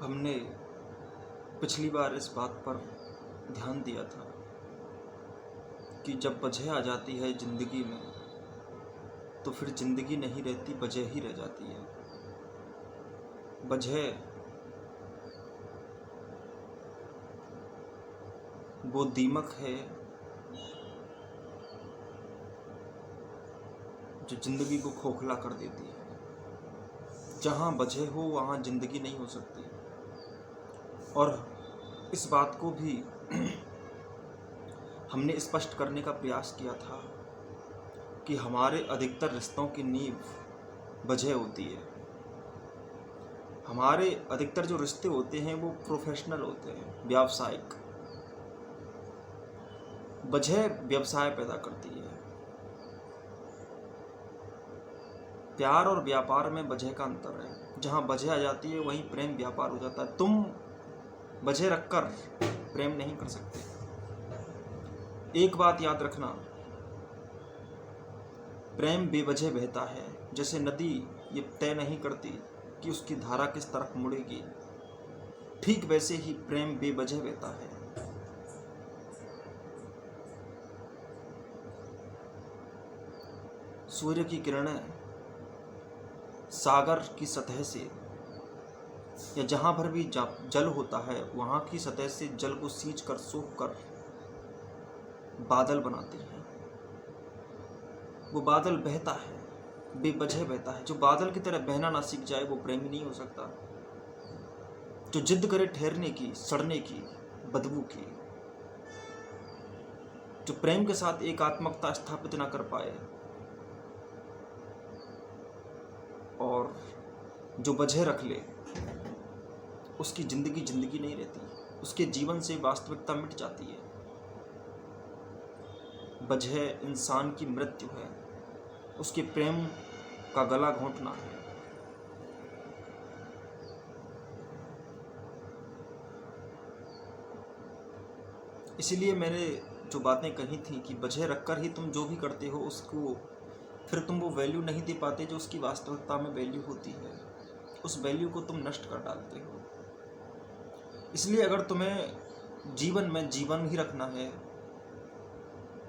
हमने पिछली बार इस बात पर ध्यान दिया था कि जब वजह आ जाती है ज़िंदगी में तो फिर ज़िंदगी नहीं रहती, वजह ही रह जाती है। वजह वो दीमक है जो ज़िंदगी को खोखला कर देती है। जहाँ वजह हो वहाँ ज़िंदगी नहीं हो सकती। और इस बात को भी हमने स्पष्ट करने का प्रयास किया था कि हमारे अधिकतर रिश्तों की नींव वजह होती है। हमारे अधिकतर जो रिश्ते होते हैं वो प्रोफेशनल होते हैं, व्यावसायिक। वजह व्यवसाय पैदा करती है। प्यार और व्यापार में वजह का अंतर है। जहाँ वजह आ जाती है वहीं प्रेम व्यापार हो जाता है। तुम वजह रखकर प्रेम नहीं कर सकते। एक बात याद रखना, प्रेम बेवजह बहता है। जैसे नदी ये तय नहीं करती कि उसकी धारा किस तरफ मुड़ेगी, ठीक वैसे ही प्रेम बेवजह बहता है। सूर्य की किरणें सागर की सतह से या जहाँ पर भी जल होता है वहाँ की सतह से जल को सींच कर सोख कर बादल बनाती है। वो बादल बहता है, बेवजह बहता है। जो बादल की तरह बहना ना सीख जाए वो प्रेमी नहीं हो सकता। जो जिद करे ठहरने की, सड़ने की, बदबू की, जो प्रेम के साथ एकात्मकता स्थापित ना कर पाए और जो वजह रख ले, उसकी जिंदगी जिंदगी नहीं रहती। उसके जीवन से वास्तविकता मिट जाती है। वजह इंसान की मृत्यु है, उसके प्रेम का गला घोंटना है। इसीलिए मैंने जो बातें कही थी कि वजह रखकर ही तुम जो भी करते हो उसको फिर तुम वो वैल्यू नहीं दे पाते जो उसकी वास्तविकता में वैल्यू होती है। उस वैल्यू को तुम नष्ट कर डालते हो। इसलिए अगर तुम्हें जीवन में जीवन ही रखना है,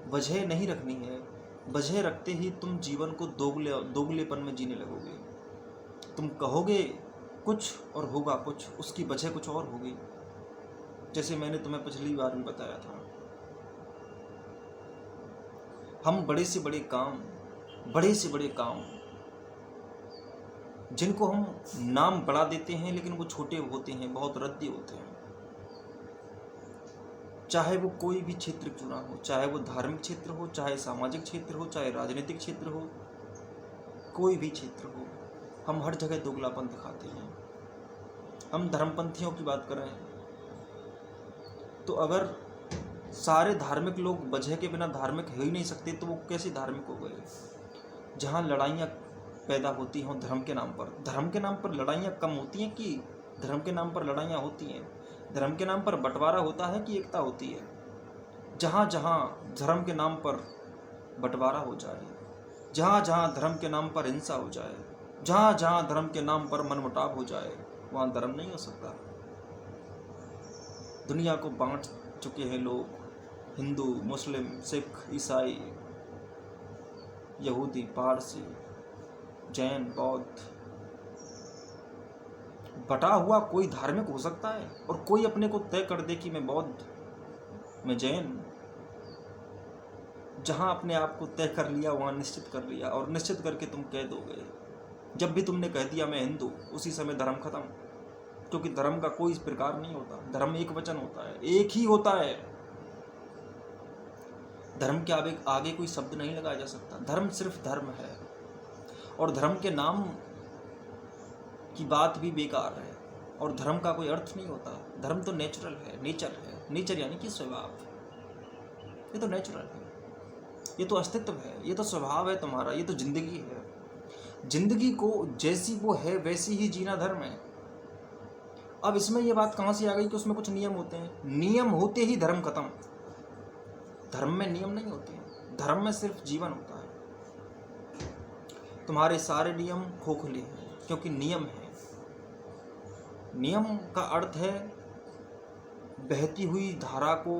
वजह नहीं रखनी है, वजह रखते ही तुम जीवन को दोगलेपन में जीने लगोगे। तुम कहोगे कुछ और होगा कुछ, उसकी वजह कुछ और होगी। जैसे मैंने तुम्हें पिछली बार भी बताया था, हम बड़े से बड़े काम जिनको हम नाम बढ़ा देते हैं लेकिन वो छोटे होते हैं, बहुत रद्दी होते हैं। चाहे वो कोई भी क्षेत्र क्यों ना हो, चाहे वो धार्मिक क्षेत्र हो, चाहे सामाजिक क्षेत्र हो, चाहे राजनीतिक क्षेत्र हो, कोई भी क्षेत्र हो, हम हर जगह दोगलापन दिखाते हैं। हम धर्मपंथियों की बात करें तो अगर सारे धार्मिक लोग वजह के बिना धार्मिक हो ही नहीं सकते तो वो कैसे धार्मिक हो गए। जहाँ लड़ाइयाँ पैदा होती हों धर्म के नाम पर, धर्म के नाम पर लड़ाइयाँ कम होती हैं कि धर्म के नाम पर लड़ाइयाँ होती हैं? धर्म के नाम पर बंटवारा होता है कि एकता होती है? जहाँ जहाँ धर्म के नाम पर बंटवारा हो जाए, जहाँ जहाँ धर्म के नाम पर हिंसा हो जाए, जहाँ जहाँ धर्म के नाम पर मनमुटाव हो जाए, वहाँ धर्म नहीं हो सकता। दुनिया को बांट चुके हैं लोग, हिंदू, मुस्लिम, सिख, ईसाई, यहूदी, पारसी, जैन, बौद्ध। बटा हुआ कोई धार्मिक हो सकता है और कोई अपने को तय कर दे कि मैं बौद्ध, मैं जैन। जहां अपने आप को तय कर लिया वहां निश्चित कर लिया, और निश्चित करके तुम कह दोगे। जब भी तुमने कह दिया मैं हिंदू, उसी समय धर्म खत्म। क्योंकि धर्म का कोई इस प्रकार नहीं होता। धर्म एक वचन होता है, एक ही होता है। धर्म के आगे कोई शब्द नहीं लगाया जा सकता। धर्म सिर्फ धर्म है और धर्म के नाम की बात भी बेकार है और धर्म का कोई अर्थ नहीं होता। धर्म तो नेचुरल है, नेचर है। नेचर यानी कि स्वभाव। ये तो नेचुरल है, ये तो अस्तित्व है, ये तो स्वभाव है तुम्हारा, ये तो जिंदगी है। जिंदगी को जैसी वो है वैसी ही जीना धर्म है। अब इसमें ये बात कहाँ से आ गई कि उसमें कुछ नियम होते हैं? नियम होते ही धर्म खत्म। धर्म में नियम नहीं होते हैं, धर्म में सिर्फ जीवन होता है। तुम्हारे सारे नियम खोखले हैं क्योंकि नियम है। नियम का अर्थ है बहती हुई धारा को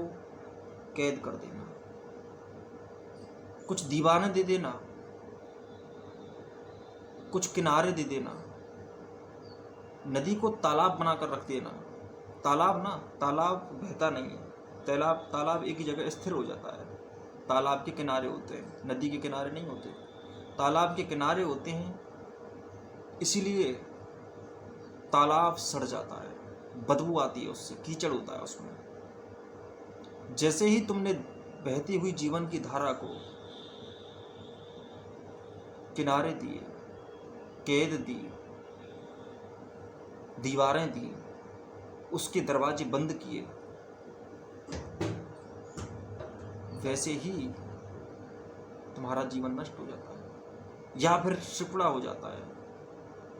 कैद कर देना, कुछ दीवारें दे देना, कुछ किनारे दे देना, नदी को तालाब बनाकर रख देना। तालाब बहता नहीं है, तालाब एक ही जगह स्थिर हो जाता है। तालाब के किनारे होते हैं, नदी के किनारे नहीं होते। तालाब के किनारे होते हैं, इसीलिए तालाब सड़ जाता है, बदबू आती है उससे, कीचड़ होता है उसमें। जैसे ही तुमने बहती हुई जीवन की धारा को किनारे दिए, कैद दी, दीवारें दी, उसके दरवाजे बंद किए, वैसे ही तुम्हारा जीवन नष्ट हो जाता है या फिर सिकुड़ा हो जाता है।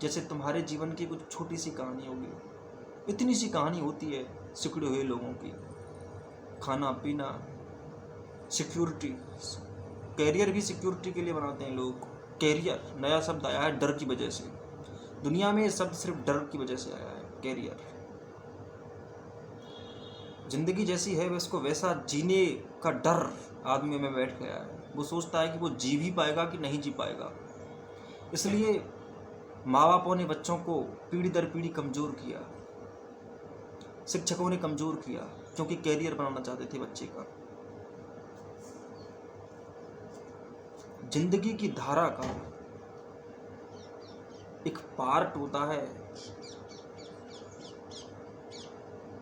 जैसे तुम्हारे जीवन की कुछ छोटी सी कहानी होगी, इतनी सी कहानी होती है सिकुड़े हुए लोगों की। खाना पीना, सिक्योरिटी, कैरियर भी सिक्योरिटी के लिए बनाते हैं लोग। कैरियर नया शब्द आया है डर की वजह से, दुनिया में ये शब्द सिर्फ डर की वजह से आया है। कैरियर, जिंदगी जैसी है उसको वैसा जीने का डर आदमी में बैठ गया है। वो सोचता है कि वो जी भी पाएगा कि नहीं जी पाएगा। इसलिए माँ बापों ने बच्चों को पीढ़ी दर पीढ़ी कमज़ोर किया, शिक्षकों ने कमज़ोर किया, क्योंकि कैरियर बनाना चाहते थे बच्चे का। जिंदगी की धारा का एक पार्ट होता है,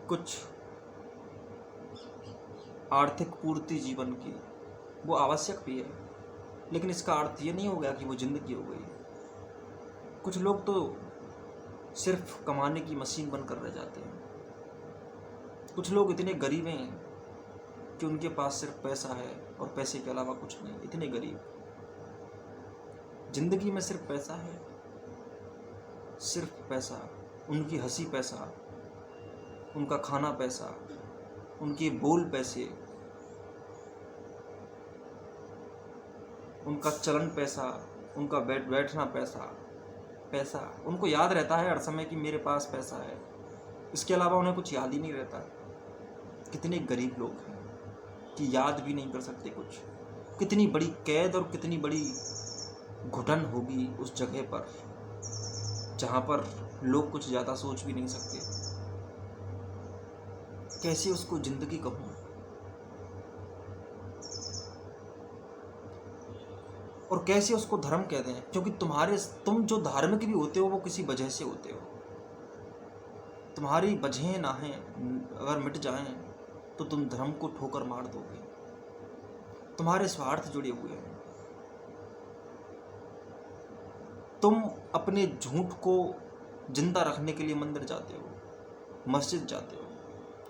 कुछ आर्थिक पूर्ति जीवन की, वो आवश्यक भी है, लेकिन इसका अर्थ ये नहीं हो गया कि वो जिंदगी हो गई। कुछ लोग तो सिर्फ कमाने की मशीन बनकर रह जाते हैं। कुछ लोग इतने गरीब हैं कि उनके पास सिर्फ पैसा है और पैसे के अलावा कुछ नहीं, इतने गरीब। जिंदगी में सिर्फ पैसा है, सिर्फ पैसा। उनकी हंसी पैसा, उनका खाना पैसा, उनके बोल पैसे, उनका चलन पैसा, उनका बैठना पैसा। उनको याद रहता है हर समय कि मेरे पास पैसा है, इसके अलावा उन्हें कुछ याद ही नहीं रहता। कितने गरीब लोग हैं कि याद भी नहीं कर सकते कुछ। कितनी बड़ी कैद और कितनी बड़ी घुटन होगी उस जगह पर जहाँ पर लोग कुछ ज़्यादा सोच भी नहीं सकते। कैसे उसको जिंदगी कहूँ? और कैसे उसको धर्म कहते हैं? क्योंकि तुम जो धार्मिक भी होते हो वो किसी वजह से होते हो। तुम्हारी वजहें ना हैं, अगर मिट जाएं तो तुम धर्म को ठोकर मार दोगे। तुम्हारे स्वार्थ जुड़े हुए हैं। तुम अपने झूठ को जिंदा रखने के लिए मंदिर जाते हो, मस्जिद जाते हो,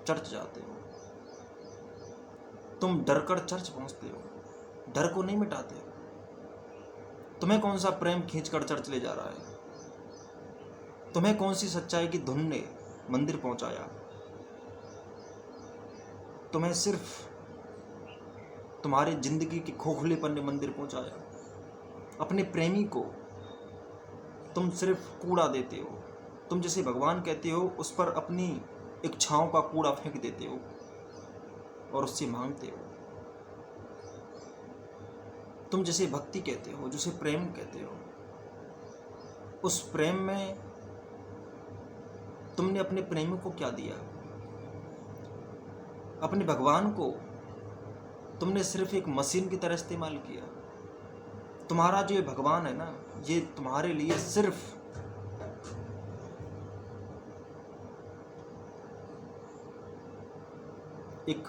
चर्च जाते हो। तुम डर कर चर्च पहुंचते हो, डर को नहीं मिटाते। तुम्हें कौन सा प्रेम खींचकर चर्च ले जा रहा है? तुम्हें कौन सी सच्चाई की धुन ने मंदिर पहुंचाया? तुम्हें सिर्फ तुम्हारी जिंदगी के खोखलेपन ने मंदिर पहुंचाया। अपने प्रेमी को तुम सिर्फ कूड़ा देते हो। तुम जिसे भगवान कहते हो उस पर अपनी इच्छाओं का कूड़ा फेंक देते हो और उससे मांगते हो। तुम जिसे भक्ति कहते हो, जिसे प्रेम कहते हो, उस प्रेम में तुमने अपने प्रेमी को क्या दिया? अपने भगवान को तुमने सिर्फ एक मशीन की तरह इस्तेमाल किया। तुम्हारा जो ये भगवान है ना, ये तुम्हारे लिए सिर्फ एक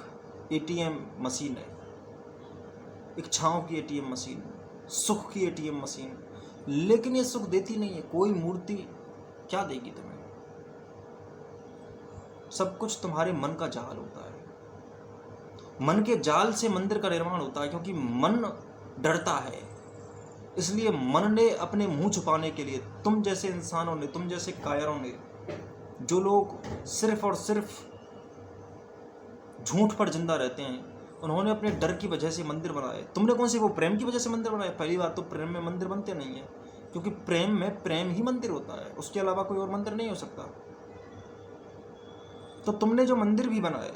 एटीएम मशीन है, इच्छाओं की एटीएम मशीन, सुख की एटीएम मशीन। लेकिन ये सुख देती नहीं है। कोई मूर्ति क्या देगी तुम्हें? सब कुछ तुम्हारे मन का जाल होता है। मन के जाल से मंदिर का निर्माण होता है, क्योंकि मन डरता है। इसलिए मन ने अपने मुंह छुपाने के लिए तुम जैसे इंसानों ने, तुम जैसे कायरों ने, जो लोग सिर्फ और सिर्फ झूठ पर जिंदा रहते हैं, उन्होंने अपने डर की वजह से मंदिर बनाए। तुमने कौन से वो प्रेम की वजह से मंदिर बनाए? पहली बात तो प्रेम में मंदिर बनते नहीं है, क्योंकि प्रेम में प्रेम ही मंदिर होता है, उसके अलावा कोई और मंदिर नहीं हो सकता। तो तुमने जो मंदिर भी बनाए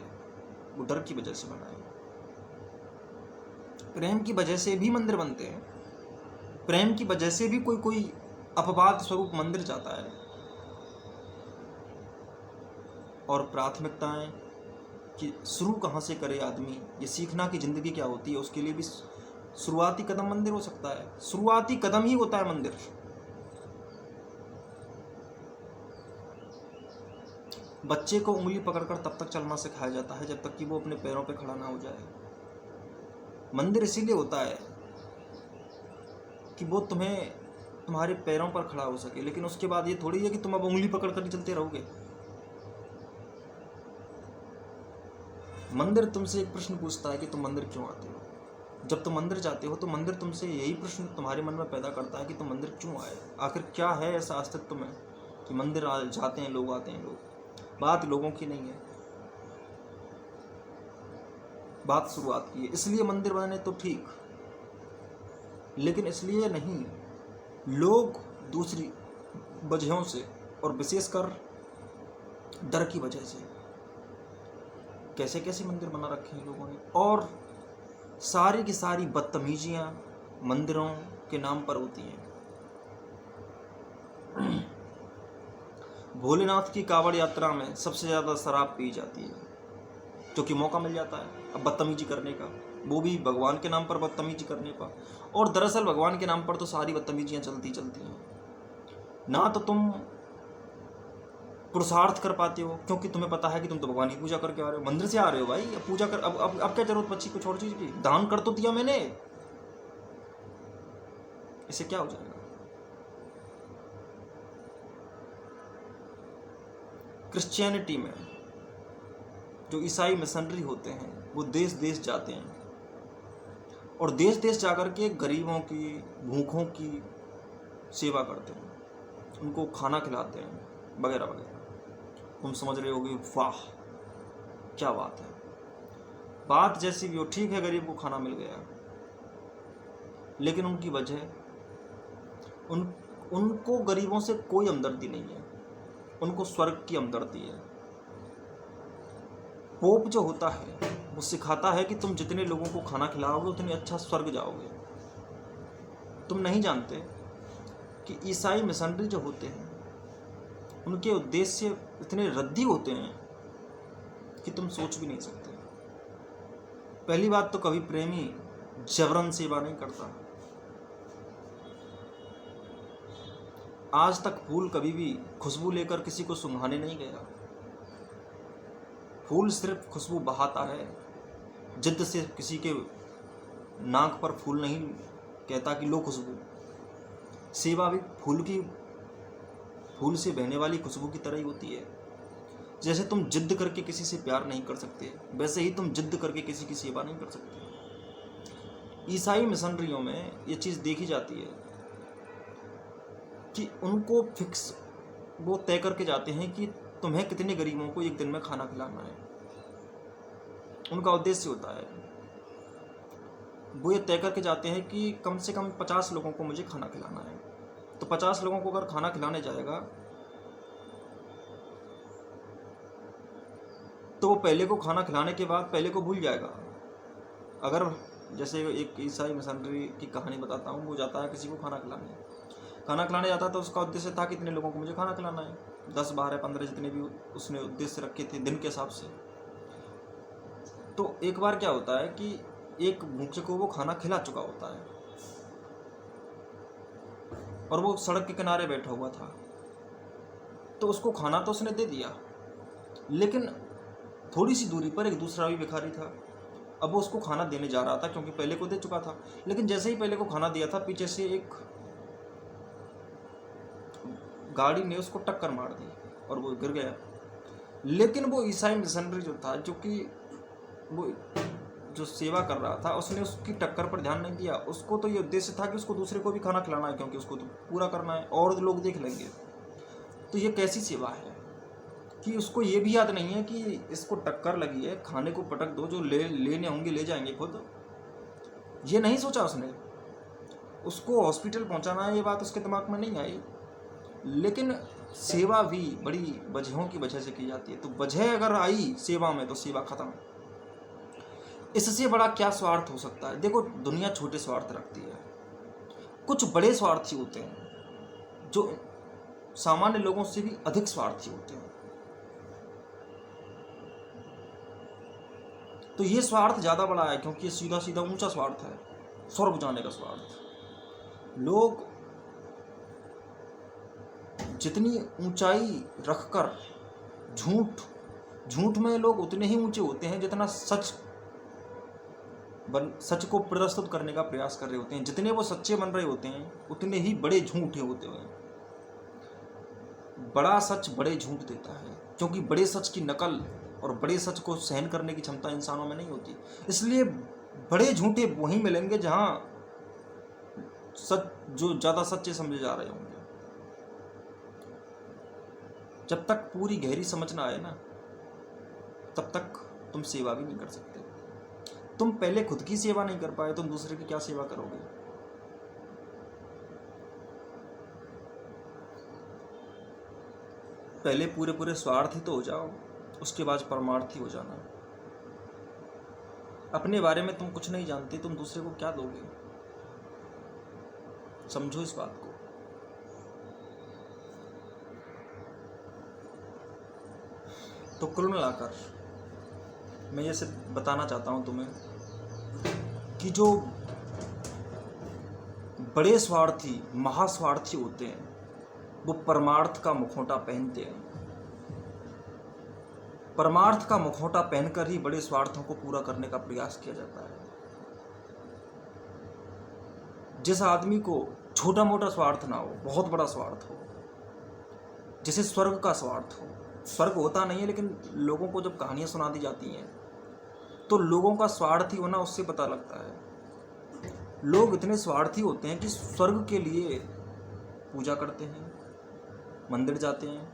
वो डर की वजह से बनाए। प्रेम की वजह से भी मंदिर बनते हैं, प्रेम की वजह से भी कोई कोई अपवाद स्वरूप मंदिर जाता है। और प्राथमिकताएं कि शुरू कहाँ से करे आदमी, ये सीखना कि जिंदगी क्या होती है, उसके लिए भी शुरुआती कदम मंदिर हो सकता है। शुरुआती कदम ही होता है मंदिर। बच्चे को उंगली पकड़कर तब तक चलना सिखाया जाता है जब तक कि वो अपने पैरों पे खड़ा ना हो जाए। मंदिर इसीलिए होता है कि वो तुम्हारे पैरों पर खड़ा हो सके, लेकिन उसके बाद ये थोड़ी है कि तुम अब उंगली पकड़ कर ही चलते रहोगे। मंदिर तुमसे एक प्रश्न पूछता है कि तुम मंदिर क्यों आते हो। जब तुम मंदिर जाते हो तो मंदिर तुमसे यही प्रश्न तुम्हारे मन में पैदा करता है कि तुम मंदिर क्यों आए, आखिर क्या है ऐसा अस्तित्व में कि मंदिर जाते हैं लोग, आते हैं लोग। बात लोगों की नहीं है, बात शुरुआत की है। इसलिए मंदिर बने तो ठीक, लेकिन इसलिए नहीं लोग दूसरी वजहों से और विशेषकर डर की वजह से कैसे कैसे मंदिर बना रखे हैं लोगों ने। और सारी की सारी बदतमीजियां मंदिरों के नाम पर होती हैं। भोलेनाथ की कांवड़ यात्रा में सबसे ज़्यादा शराब पी जाती है क्योंकि मौका मिल जाता है अब बदतमीजी करने का, वो भी भगवान के नाम पर बदतमीजी करने का। और दरअसल भगवान के नाम पर तो सारी बदतमीजियां चलती हैं। ना तो तुम पुरुषार्थ कर पाते हो क्योंकि तुम्हें पता है कि तुम तो भगवान की पूजा करके आ रहे हो, मंदिर से आ रहे हो भाई, अब पूजा कर। अब क्या जरूरत बची कुछ और चीज की? दान कर तो दिया मैंने, इससे क्या हो जाएगा? क्रिश्चियनिटी में जो ईसाई मिशनरी होते हैं वो देश देश जाते हैं और देश देश जाकर के गरीबों की, भूखों की सेवा करते हैं, उनको खाना खिलाते हैं वगैरह वगैरह। तुम समझ रहे होगे वाह क्या बात है, बात जैसी भी हो, ठीक है गरीब को खाना मिल गया, लेकिन उनकी वजह उनको गरीबों से कोई हमदर्दी नहीं है, उनको स्वर्ग की हमदर्दी है। पोप जो होता है वो सिखाता है कि तुम जितने लोगों को खाना खिलाओगे उतने अच्छा स्वर्ग जाओगे। तुम नहीं जानते कि ईसाई मिशनरी जो होते हैं उनके उद्देश्य इतने रद्दी होते हैं कि तुम सोच भी नहीं सकते। पहली बात तो कभी प्रेमी जबरन सेवा नहीं करता। आज तक फूल कभी भी खुशबू लेकर किसी को सुंघाने नहीं गया। फूल सिर्फ खुशबू बहाता है, जिद्द से किसी के नाक पर फूल नहीं कहता कि लो खुशबू। सेवा भी फूल से बहने वाली खुशबू की तरह ही होती है। जैसे तुम जिद्द करके किसी से प्यार नहीं कर सकते, वैसे ही तुम जिद्द करके किसी की सेवा नहीं कर सकते। ईसाई मिशनरियों में ये चीज़ देखी जाती है कि उनको फिक्स वो तय करके जाते हैं कि तुम्हें कितने गरीबों को एक दिन में खाना खिलाना है। उनका उद्देश्य होता है, वो ये तय करके जाते हैं कि कम से कम 50 लोगों को मुझे खाना खिलाना है। तो 50 लोगों को अगर खाना खिलाने जाएगा तो वो पहले को खाना खिलाने के बाद पहले को भूल जाएगा। अगर जैसे एक ईसाई मिशनरी की कहानी बताता हूँ, वो जाता है किसी को खाना खिलाने जाता है तो उसका उद्देश्य था कि इतने लोगों को मुझे खाना खिलाना है, 10 12 15 जितने भी उसने उद्देश्य रखे थे दिन के हिसाब से। तो एक बार क्या होता है कि एक भूखे को वो खाना खिला चुका होता है और वो सड़क के किनारे बैठा हुआ था। तो उसको खाना तो उसने दे दिया, लेकिन थोड़ी सी दूरी पर एक दूसरा भी भिखारी था। अब वो उसको खाना देने जा रहा था क्योंकि पहले को दे चुका था, लेकिन जैसे ही पहले को खाना दिया था पीछे से एक गाड़ी ने उसको टक्कर मार दी और वो गिर गया। लेकिन वो ईसाई मिशनरी जो था, जो कि वो जो सेवा कर रहा था, उसने उसकी टक्कर पर ध्यान नहीं दिया। उसको तो ये उद्देश्य था कि उसको दूसरे को भी खाना खिलाना है, क्योंकि उसको तो पूरा करना है और लोग देख लेंगे। तो ये कैसी सेवा है कि उसको ये भी याद नहीं है कि इसको टक्कर लगी है, खाने को पटक दो, जो लेने होंगे ले जाएंगे खुद। ये नहीं सोचा उसने, उसको हॉस्पिटल पहुंचाना है, ये बात उसके दिमाग में नहीं आई। लेकिन सेवा भी बड़ी वजहों की वजह से की जाती है। तो वजह अगर आई सेवा में तो सेवा खत्म। इससे बड़ा क्या स्वार्थ हो सकता है? देखो, दुनिया छोटे स्वार्थ रखती है, कुछ बड़े स्वार्थी होते हैं जो सामान्य लोगों से भी अधिक स्वार्थी होते हैं। तो ये स्वार्थ ज़्यादा बड़ा है क्योंकि ये सीधा सीधा ऊंचा स्वार्थ है, स्वर्ग जाने का स्वार्थ। लोग जितनी ऊंचाई रखकर झूठ में लोग उतने ही ऊंचे होते हैं जितना सच को प्रस्तुत करने का प्रयास कर रहे होते हैं। जितने वो सच्चे बन रहे होते हैं उतने ही बड़े झूठे होते हैं। बड़ा सच बड़े झूठ देता है क्योंकि बड़े सच की नकल और बड़े सच को सहन करने की क्षमता इंसानों में नहीं होती। इसलिए बड़े झूठे वहीं मिलेंगे जहां सच जो ज़्यादा सच्चे समझे जा रहे होंगे। जब तक पूरी गहरी समझ ना आए ना, तब तक तुम सेवा भी नहीं कर सकते। तुम पहले खुद की सेवा नहीं कर पाए, तुम दूसरे की क्या सेवा करोगे? पहले पूरे स्वार्थी तो हो जाओ, उसके बाद परमार्थी हो जाना। अपने बारे में तुम कुछ नहीं जानते, तुम दूसरे को क्या दोगे? समझो इस बात को। तो कुल मिलाकर मैं ये सिर्फ बताना चाहता हूँ तुम्हें कि जो बड़े स्वार्थी महास्वार्थी होते हैं वो परमार्थ का मुखौटा पहनते हैं। परमार्थ का मुखौटा पहनकर ही बड़े स्वार्थों को पूरा करने का प्रयास किया जाता है। जिस आदमी को छोटा मोटा स्वार्थ ना हो, बहुत बड़ा स्वार्थ हो, जैसे स्वर्ग का स्वार्थ हो। स्वर्ग होता नहीं है, लेकिन लोगों को जब कहानियां सुना दी जाती हैं तो लोगों का स्वार्थी होना उससे पता लगता है। लोग इतने स्वार्थी होते हैं कि स्वर्ग के लिए पूजा करते हैं, मंदिर जाते हैं,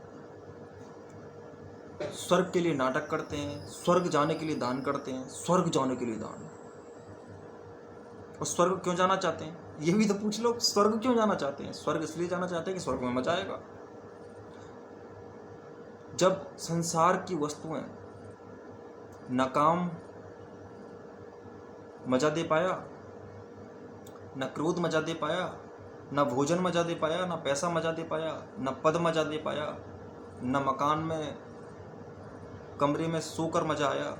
स्वर्ग के लिए नाटक करते हैं, स्वर्ग जाने के लिए दान करते हैं, स्वर्ग जाने के लिए दान। और स्वर्ग क्यों जाना चाहते हैं ये भी तो पूछ लो। स्वर्ग क्यों जाना चाहते हैं? स्वर्ग इसलिए जाना चाहते हैं कि स्वर्ग में मजा आएगा। जब संसार की वस्तुएं न काम मजा दे पाया, न क्रोध मजा दे पाया, न भोजन मजा दे पाया, न पैसा मजा दे पाया, न पद मजा दे पाया, न मकान में कमरे में सोकर मजा आया,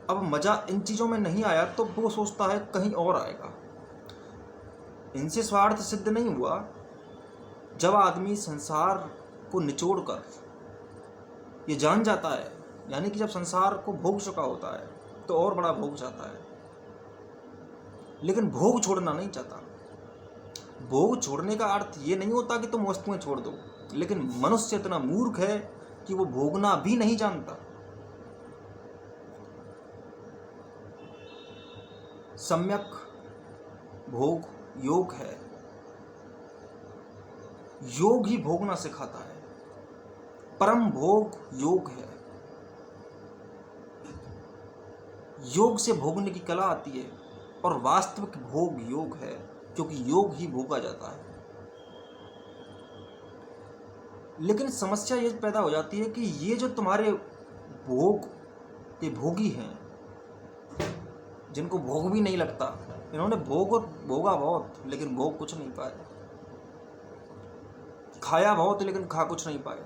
अब मजा इन चीज़ों में नहीं आया तो वो सोचता है कहीं और आएगा। इनसे स्वार्थ सिद्ध नहीं हुआ। जब आदमी संसार को निचोड़कर ये जान जाता है, यानी कि जब संसार को भोग चुका होता है तो और बड़ा भोग चाहता है, लेकिन भोग छोड़ना नहीं चाहता। भोग छोड़ने का अर्थ ये नहीं होता कि तुम वस्तुएं छोड़ दो, लेकिन मनुष्य इतना मूर्ख है कि वो भोगना भी नहीं जानता। सम्यक भोग योग है। योग ही भोगना सिखाता है। परम भोग योग है। योग से भोगने की कला आती है और वास्तविक भोग योग है, क्योंकि योग ही भोगा जाता है। लेकिन समस्या ये पैदा हो जाती है कि ये जो तुम्हारे भोग के भोगी हैं, जिनको भोग भी नहीं लगता, इन्होंने भोगा बहुत लेकिन भोग कुछ नहीं पाए, खाया बहुत लेकिन खा कुछ नहीं पाए।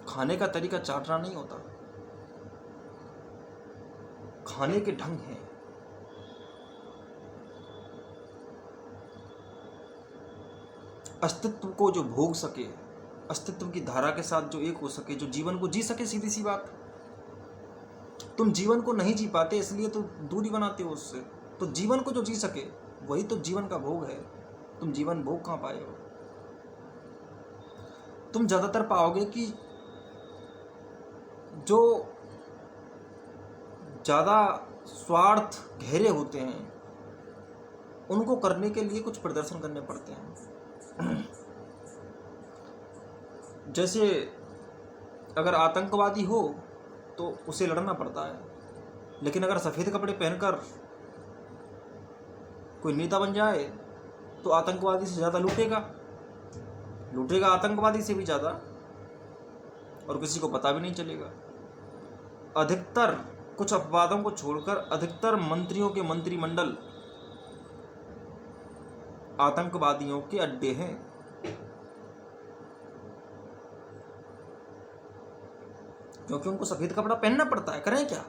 खाने का तरीका चाटना नहीं होता, खाने के ढंग हैं। अस्तित्व को जो भोग सके, अस्तित्व की धारा के साथ जो एक हो सके, जो जीवन को जी सके, सीधी सी बात। तुम जीवन को नहीं जी पाते इसलिए तो दूरी बनाते हो उससे। तो जीवन को जो जी सके वही तो जीवन का भोग है। तुम जीवन भोग कहाँ पाए हो? तुम ज्यादातर पाओगे कि जो ज्यादा स्वार्थ गहरे होते हैं उनको करने के लिए कुछ प्रदर्शन करने पड़ते हैं। जैसे अगर आतंकवादी हो तो उसे लड़ना पड़ता है, लेकिन अगर सफ़ेद कपड़े पहनकर कोई नेता बन जाए तो आतंकवादी से ज़्यादा लूटेगा आतंकवादी से भी ज़्यादा, और किसी को पता भी नहीं चलेगा। अधिकतर, कुछ अपवादों को छोड़कर, अधिकतर मंत्रियों के मंत्रिमंडल आतंकवादियों के अड्डे हैं। क्योंकि उनको सफ़ेद कपड़ा पहनना पड़ता है, करें क्या।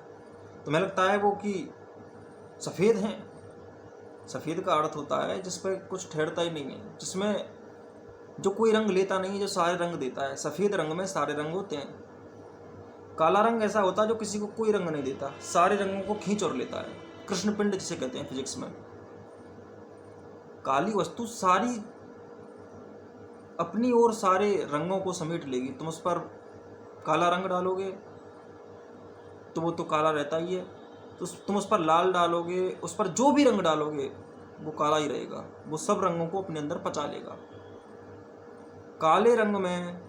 तुम्हें लगता है वो कि सफ़ेद हैं? सफ़ेद का अर्थ होता है जिस पर कुछ ठहरता ही नहीं है, जिसमें जो कोई रंग लेता नहीं है, जो सारे रंग देता है। सफ़ेद रंग में सारे रंग होते हैं। काला रंग ऐसा होता है जो किसी को कोई रंग नहीं देता, सारे रंगों को खींच और लेता है। कृष्ण पिंड जिसे कहते हैं फिजिक्स में। काली वस्तु सारी अपनी ओर सारे रंगों को समेट लेगी। तुम उस पर काला रंग डालोगे तो वो तो काला रहता ही है, तो तुम उस पर लाल डालोगे, उस पर जो भी रंग डालोगे वो काला ही रहेगा। वो सब रंगों को अपने अंदर पचा लेगा। काले रंग में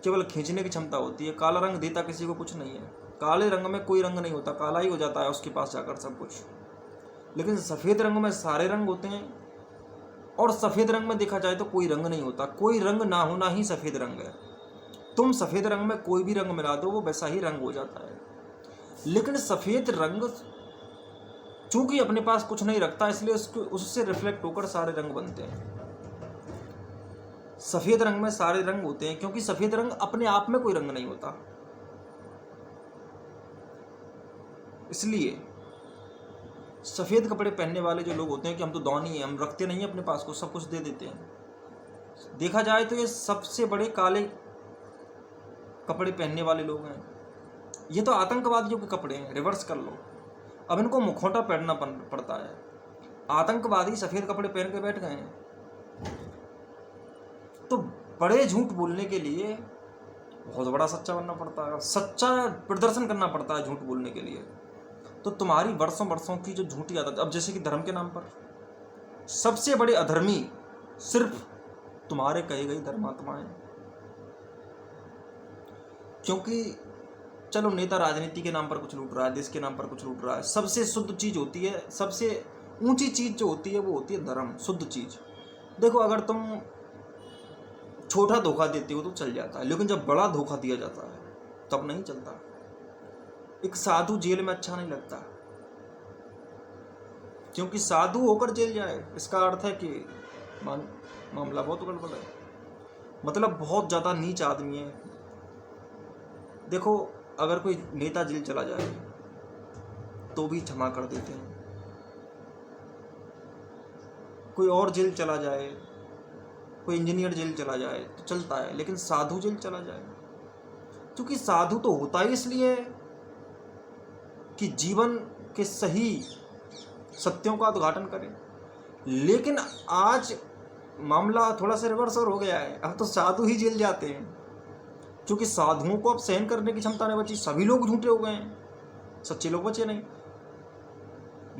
केवल खींचने की क्षमता होती है, काला रंग देता किसी को कुछ नहीं है। काले रंग में कोई रंग नहीं होता, काला ही हो जाता है उसके पास जाकर सब कुछ। लेकिन सफ़ेद रंग में सारे रंग होते हैं, और सफ़ेद रंग में देखा जाए तो कोई रंग नहीं होता। कोई रंग ना होना ही सफ़ेद रंग है। तुम सफ़ेद रंग में कोई भी रंग मिला दो वो वैसा ही रंग हो जाता है। लेकिन सफ़ेद रंग चूंकि अपने पास कुछ नहीं रखता, इसलिए उससे रिफ्लेक्ट होकर सारे रंग बनते हैं। सफ़ेद रंग में सारे रंग होते हैं क्योंकि सफ़ेद रंग अपने आप में कोई रंग नहीं होता। इसलिए सफ़ेद कपड़े पहनने वाले जो लोग होते हैं कि हम तो दौनी है, हम रखते नहीं हैं अपने पास को, सब कुछ दे देते हैं। देखा जाए तो ये सबसे बड़े काले कपड़े पहनने वाले लोग हैं। ये तो आतंकवादियों के कपड़े हैं, रिवर्स कर लो। अब इनको मुखौटा पहनना पड़ता है। आतंकवादी सफ़ेद कपड़े पहन के बैठ गए हैं, तो बड़े झूठ बोलने के लिए बहुत बड़ा सच्चा बनना पड़ता है, सच्चा प्रदर्शन करना पड़ता है झूठ बोलने के लिए। तो तुम्हारी वर्षों की जो झूठी आदत, अब जैसे कि धर्म के नाम पर सबसे बड़े अधर्मी सिर्फ तुम्हारे कहे गई धर्मात्मा हैं। क्योंकि चलो नेता राजनीति के नाम पर कुछ लूट रहा है, देश के नाम पर कुछ लूट रहा है, सबसे शुद्ध चीज़ होती है, सबसे ऊंची चीज़ जो होती है वो होती है धर्म, शुद्ध चीज़। देखो, अगर तुम छोटा धोखा देते हो तो चल जाता है, लेकिन जब बड़ा धोखा दिया जाता है तब नहीं चलता। एक साधु जेल में अच्छा नहीं लगता, क्योंकि साधु होकर जेल जाए इसका अर्थ है कि मामला बहुत गड़बड़ है, मतलब बहुत ज़्यादा नीच आदमी है। देखो, अगर कोई नेता जेल चला जाए तो भी क्षमा कर देते हैं, कोई और जेल चला जाए, कोई इंजीनियर जेल चला जाए तो चलता है, लेकिन साधु जेल चला जाए, क्योंकि साधु तो होता ही इसलिए कि जीवन के सही सत्यों का उद्घाटन करें। लेकिन आज मामला थोड़ा सा रिवर्स और हो गया है, अब तो साधु ही जेल जाते हैं, क्योंकि साधुओं को अब सहन करने की क्षमता नहीं बची। सभी लोग झूठे हो गए हैं, सच्चे लोग बचे नहीं।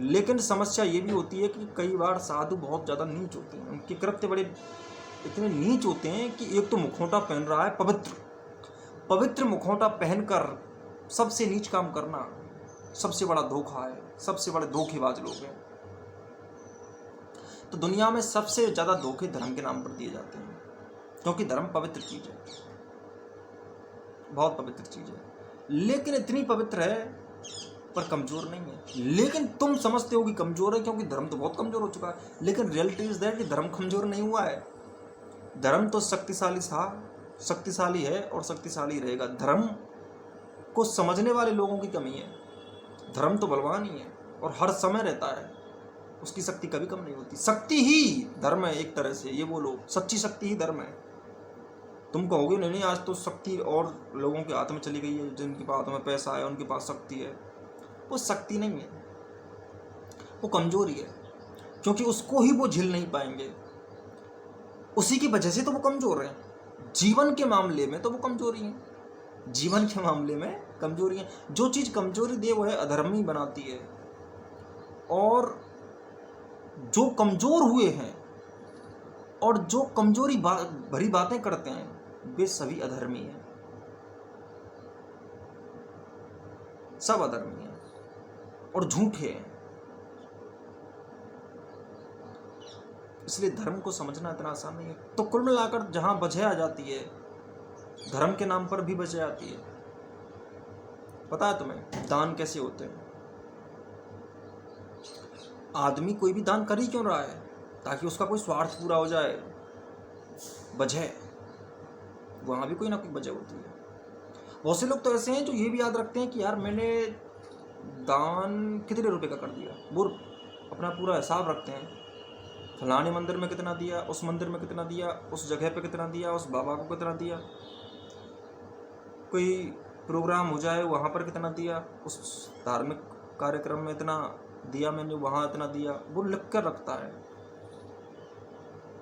लेकिन समस्या ये भी होती है कि कई बार साधु बहुत ज़्यादा नीच होते हैं, उनके कृत्य बड़े इतने नीच होते हैं कि एक तो मुखौटा पहन रहा है, पवित्र मुखौटा पहनकर सबसे नीच काम करना सबसे बड़ा धोखा है, सबसे बड़े धोखेबाज लोग हैं। तो दुनिया में सबसे ज़्यादा धोखे धर्म के नाम पर दिए जाते हैं, क्योंकि धर्म पवित्र चीज़ है, बहुत पवित्र चीज़ है, लेकिन इतनी पवित्र है पर कमज़ोर नहीं है। लेकिन तुम समझते हो कि कमज़ोर है क्योंकि धर्म तो बहुत कमज़ोर हो चुका है, लेकिन रियलिटी इज़ दैट कि धर्म कमज़ोर नहीं हुआ है। धर्म तो शक्तिशाली है और शक्तिशाली रहेगा। धर्म को समझने वाले लोगों की कमी है। धर्म तो बलवान ही है और हर समय रहता है, उसकी शक्ति कभी कम नहीं होती। शक्ति ही धर्म है एक तरह से, ये बोलो सच्ची शक्ति ही धर्म है। तुम कहोगे नहीं आज तो शक्ति और लोगों के हाथ में चली गई है, जिनके हाथ में पैसा है उनके पास शक्ति है। वो शक्ति नहीं है, वो कमजोरी है, क्योंकि उसको ही वो झेल नहीं पाएंगे, उसी की वजह से तो वो कमजोर है। जीवन के मामले में तो वो कमजोरी है, जीवन के मामले में कमजोरी है। जो चीज़ कमजोरी दे वो है अधर्मी बनाती है, और जो कमजोर हुए हैं और जो कमजोरी भरी बातें करते हैं वे सभी अधर्मी हैं, सब अधर्मी हैं और झूठे हैं। इसलिए धर्म को समझना इतना आसान नहीं है। तो कुल मिलाकर जहाँ वजह आ जाती है, धर्म के नाम पर भी वजह आती है। पता है तुम्हें दान कैसे होते हैं? आदमी कोई भी दान कर ही क्यों रहा है? ताकि उसका कोई स्वार्थ पूरा हो जाए। वजह, वहाँ भी कोई ना कोई वजह होती है। बहुत से लोग तो ऐसे हैं जो ये भी याद रखते हैं कि यार मैंने दान कितने रुपए का कर दिया, वो अपना पूरा हिसाब रखते हैं। फलाने मंदिर में कितना दिया, उस मंदिर में कितना दिया, उस जगह पे कितना दिया, उस बाबा को कितना दिया, कोई प्रोग्राम हो जाए वहाँ पर कितना दिया, उस धार्मिक कार्यक्रम में इतना दिया मैंने, वहाँ इतना दिया, वो लिख कर रखता है।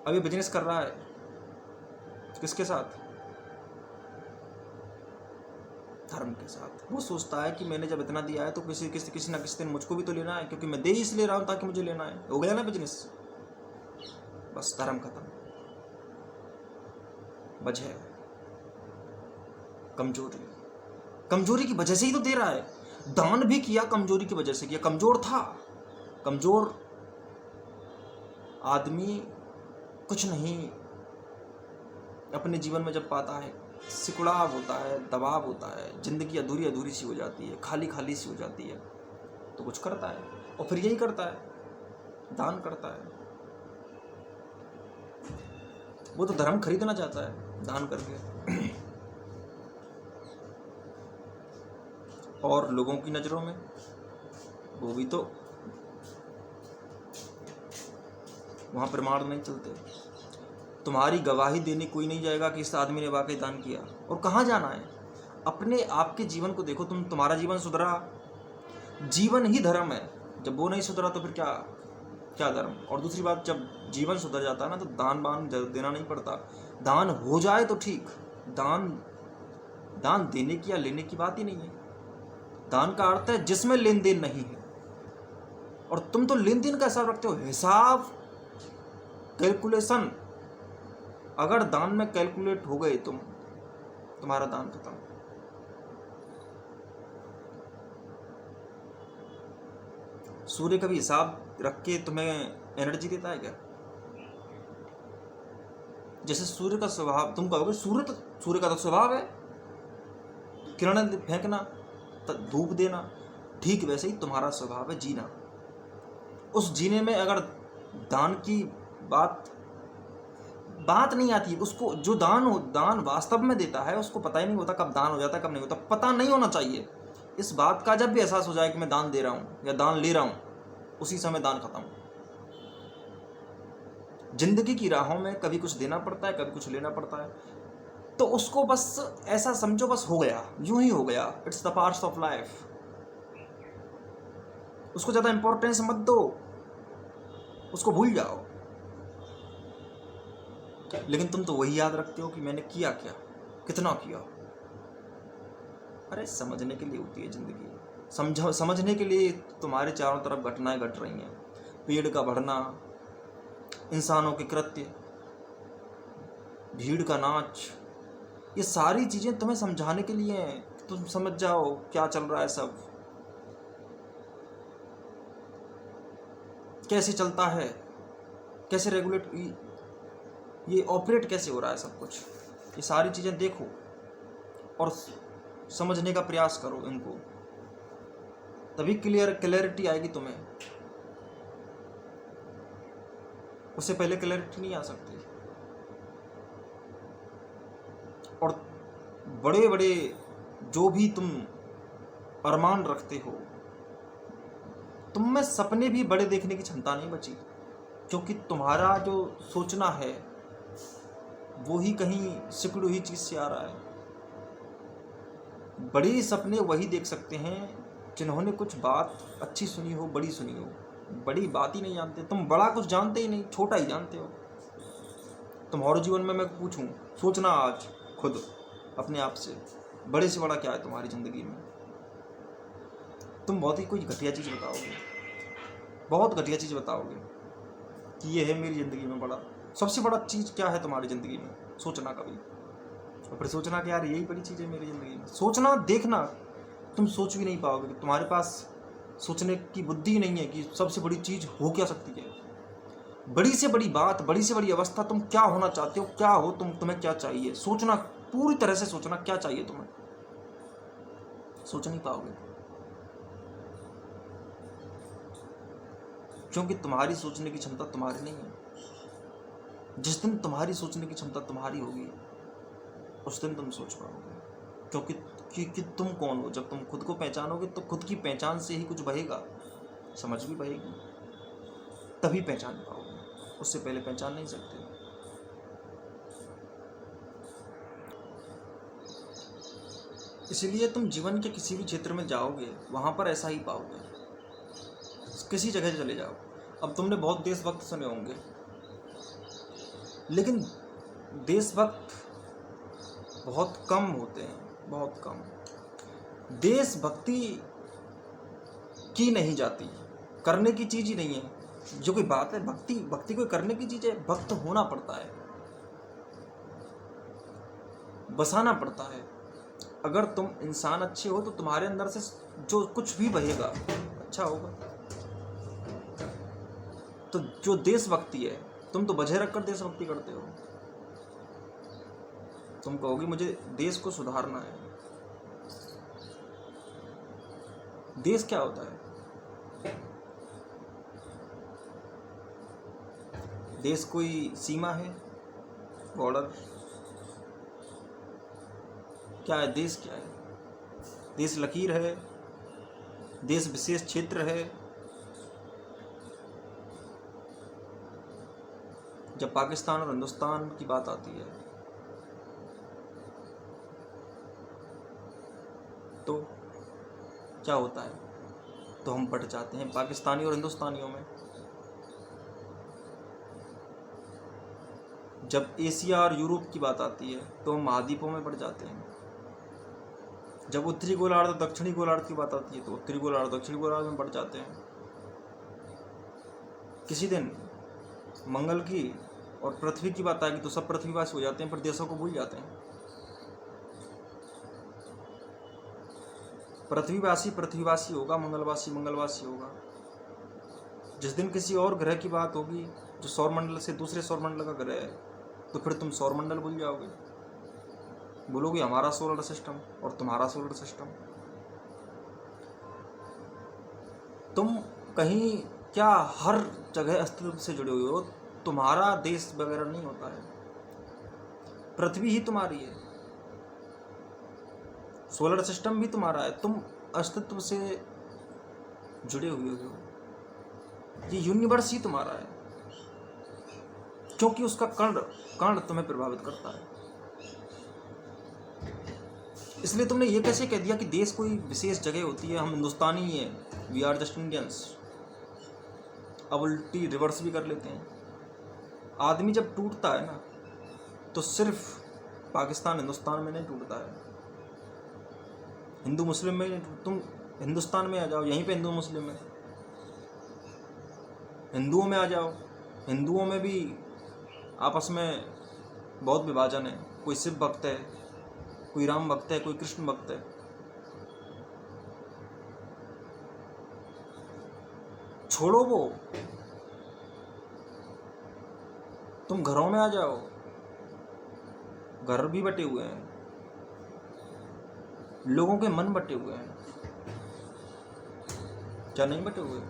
अभी बिजनेस कर रहा है किसके साथ? धर्म के साथ। वो सोचता है कि मैंने जब इतना दिया है तो किसी ना किसी दिन मुझको भी तो लेना है, क्योंकि मैं दे ही इसलिए रहा हूँ ताकि मुझे लेना है। हो गया ना बिजनेस, बस धर्म खत्म। वजह कमजोरी की वजह से ही तो दे रहा है। दान भी किया कमजोरी की वजह से किया, कमजोर था। कमजोर आदमी कुछ नहीं अपने जीवन में जब पाता है, सिकुड़ाव होता है, दबाव होता है, जिंदगी अधूरी अधूरी सी हो जाती है, खाली खाली सी हो जाती है, तो कुछ करता है और फिर यही करता है, दान करता है। वो तो धर्म खरीदना चाहता है दान करके। और लोगों की नजरों में वो भी तो वहां प्रमाण नहीं चलते। तुम्हारी गवाही देने कोई नहीं जाएगा कि इस आदमी ने वाकई दान किया। और कहाँ जाना है? अपने आपके जीवन को देखो। तुम्हारा जीवन सुधरा, जीवन ही धर्म है। जब वो नहीं सुधरा तो फिर क्या धर्म? और दूसरी बात, जब जीवन सुधर जाता है ना तो दान बान देना नहीं पड़ता। दान हो जाए तो ठीक, दान देने की या लेने की बात ही नहीं है। दान का अर्थ है जिसमें लेन देन नहीं है। और तुम तो लेन देन का हिसाब रखते हो, हिसाब, कैलकुलेशन। अगर दान में कैलकुलेट हो गए तुम्हारा दान खत्म। सूर्य का भी हिसाब रख के तुम्हें एनर्जी देता है क्या? जैसे सूर्य का स्वभाव, तुम कहोगे सूर्य का तो स्वभाव है किरणें फेंकना, धूप देना, ठीक वैसे ही तुम्हारा स्वभाव है जीना। उस जीने में अगर दान की बात नहीं आती है, उसको जो दान वास्तव में देता है उसको पता ही नहीं होता कब दान हो जाता है कब नहीं होता। पता नहीं होना चाहिए इस बात का। जब भी एहसास हो जाए कि मैं दान दे रहा हूँ या दान ले रहा हूँ, उसी समय दान खत्म। जिंदगी की राहों में कभी कुछ देना पड़ता है, कभी कुछ लेना पड़ता है, तो उसको बस ऐसा समझो, बस हो गया, यूं ही हो गया। It's the parts of life. उसको ज्यादा इंपॉर्टेंस मत दो, उसको भूल जाओ। लेकिन तुम तो वही याद रखते हो कि मैंने किया क्या, कितना किया। अरे समझने के लिए होती है जिंदगी। समझने के लिए तुम्हारे चारों तरफ घटनाएं घट रही हैं। पेड़ का बढ़ना, इंसानों के कृत्य, भीड़ का नाच, ये सारी चीजें तुम्हें समझाने के लिए हैं। तुम समझ जाओ क्या चल रहा है, सब कैसे चलता है, कैसे रेगुलेट, ये ऑपरेट कैसे हो रहा है सब कुछ। ये सारी चीजें देखो और समझने का प्रयास करो इनको, तभी क्लैरिटी आएगी तुम्हें। उससे पहले क्लैरिटी नहीं आ सकती। और बड़े बड़े जो भी तुम अरमान रखते हो, तुम में सपने भी बड़े देखने की क्षमता नहीं बची, क्योंकि तुम्हारा जो सोचना है वो ही कहीं सिकुड़ी हुई चीज से आ रहा है। बड़े सपने वही देख सकते हैं जिन्होंने कुछ बात अच्छी सुनी हो, बड़ी सुनी हो। बड़ी बात ही नहीं जानते तुम, बड़ा कुछ जानते ही नहीं, छोटा ही जानते हो। तुम्हारे जीवन में मैं पूछूं, सोचना आज खुद अपने आप से, बड़े से बड़ा क्या है तुम्हारी जिंदगी में? तुम बहुत ही कोई घटिया चीज बताओगे, बहुत घटिया चीज बताओगे कि ये है मेरी जिंदगी में बड़ा। सबसे बड़ा चीज क्या है तुम्हारी जिंदगी में? सोचना कभी। और फिर सोचना कि यार यही बड़ी चीज है मेरी जिंदगी में। सोचना, देखना, तुम सोच भी नहीं पाओगे। तुम्हारे पास सोचने की बुद्धि नहीं है कि सबसे बड़ी चीज हो क्या सकती है। बड़ी से बड़ी बात, बड़ी से बड़ी अवस्था, तुम क्या होना चाहते हो, क्या हो तुम, तुम्हें क्या चाहिए, सोचना, पूरी तरह से सोचना क्या चाहिए तुम्हें। सोच नहीं पाओगे, क्योंकि तुम्हारी सोचने की क्षमता तुम्हारी नहीं है। जिस दिन तुम्हारी सोचने की क्षमता तुम्हारी होगी उस दिन तुम सोच पाओगे। क्योंकि कि तुम कौन हो। जब तुम खुद को पहचानोगे तो खुद की पहचान से ही कुछ बहेगा, समझ भी बहेगी, तभी पहचान पाओगे, उससे पहले पहचान नहीं सकते। इसलिए तुम जीवन के किसी भी क्षेत्र में जाओगे वहां पर ऐसा ही पाओगे। किसी जगह चले जाओ, अब तुमने बहुत देशभक्त सुने होंगे, लेकिन देशभक्त बहुत कम होते हैं, बहुत कम। देशभक्ति की नहीं जाती, करने की चीज ही नहीं है। जो कोई बात है, भक्ति, भक्ति कोई करने की चीज है, भक्त होना पड़ता है, बसाना पड़ता है। अगर तुम इंसान अच्छे हो तो तुम्हारे अंदर से जो कुछ भी बहेगा अच्छा होगा। तो जो देशभक्ति है, तुम तो बजे रखकर देशभक्ति करते हो। तुम कहोगे मुझे देश को सुधारना है। देश क्या होता है? देश कोई सीमा है, बॉर्डर? क्या है देश? क्या है देश? लकीर है, देश विशेष क्षेत्र है। जब पाकिस्तान और हिंदुस्तान की बात आती है तो क्या होता है? तो हम बट जाते हैं पाकिस्तानी और हिंदुस्तानियों में। जब एशिया और यूरोप की बात आती है तो हम महाद्वीपों में बढ़ जाते हैं। जब उत्तरी गोलार्ध और दक्षिणी गोलार्ध की बात आती है तो उत्तरी गोलार्ध दक्षिणी गोलार्ध में बढ़ जाते हैं। किसी दिन मंगल की और पृथ्वी की बात आएगी तो सब पृथ्वीवासी हो जाते हैं, पर देशों को भूल जाते हैं। पृथ्वीवासी पृथ्वीवासी होगा, मंगलवासी मंगलवासी होगा। जिस दिन किसी और ग्रह की बात होगी जो सौरमंडल से दूसरे सौरमंडल का ग्रह है, तो फिर तुम सौरमंडल भूल जाओगे, बोलोगे हमारा सोलर सिस्टम और तुम्हारा सोलर सिस्टम। तुम कहीं क्या हर जगह अस्तित्व से जुड़े हुए हो। तुम्हारा देश वगैरह नहीं होता है, पृथ्वी ही तुम्हारी है, सोलर सिस्टम भी तुम्हारा है, तुम अस्तित्व से जुड़े हुए हो। ये यूनिवर्स ही तुम्हारा है, क्योंकि उसका कण कण तुम्हें प्रभावित करता है। इसलिए तुमने ये कैसे कह दिया कि देश कोई विशेष जगह होती है, हम हिंदुस्तानी ही हैं, वी आर जस्ट इंडियंस। अब उल्टी रिवर्स भी कर लेते हैं। आदमी जब टूटता है ना तो सिर्फ पाकिस्तान हिंदुस्तान में नहीं टूटता है, हिंदू मुस्लिम में नहीं। तुम हिंदुस्तान में आ जाओ, यहीं पे हिंदू मुस्लिम है, हिंदुओं में आ जाओ, हिंदुओं में भी आपस में बहुत विभाजन है। कोई शिव भक्त है, कोई राम भक्त है, कोई कृष्ण भक्त है। छोड़ो वो, तुम घरों में आ जाओ, घर भी बटे हुए हैं, लोगों के मन बटे हुए हैं, क्या नहीं बटे हुए?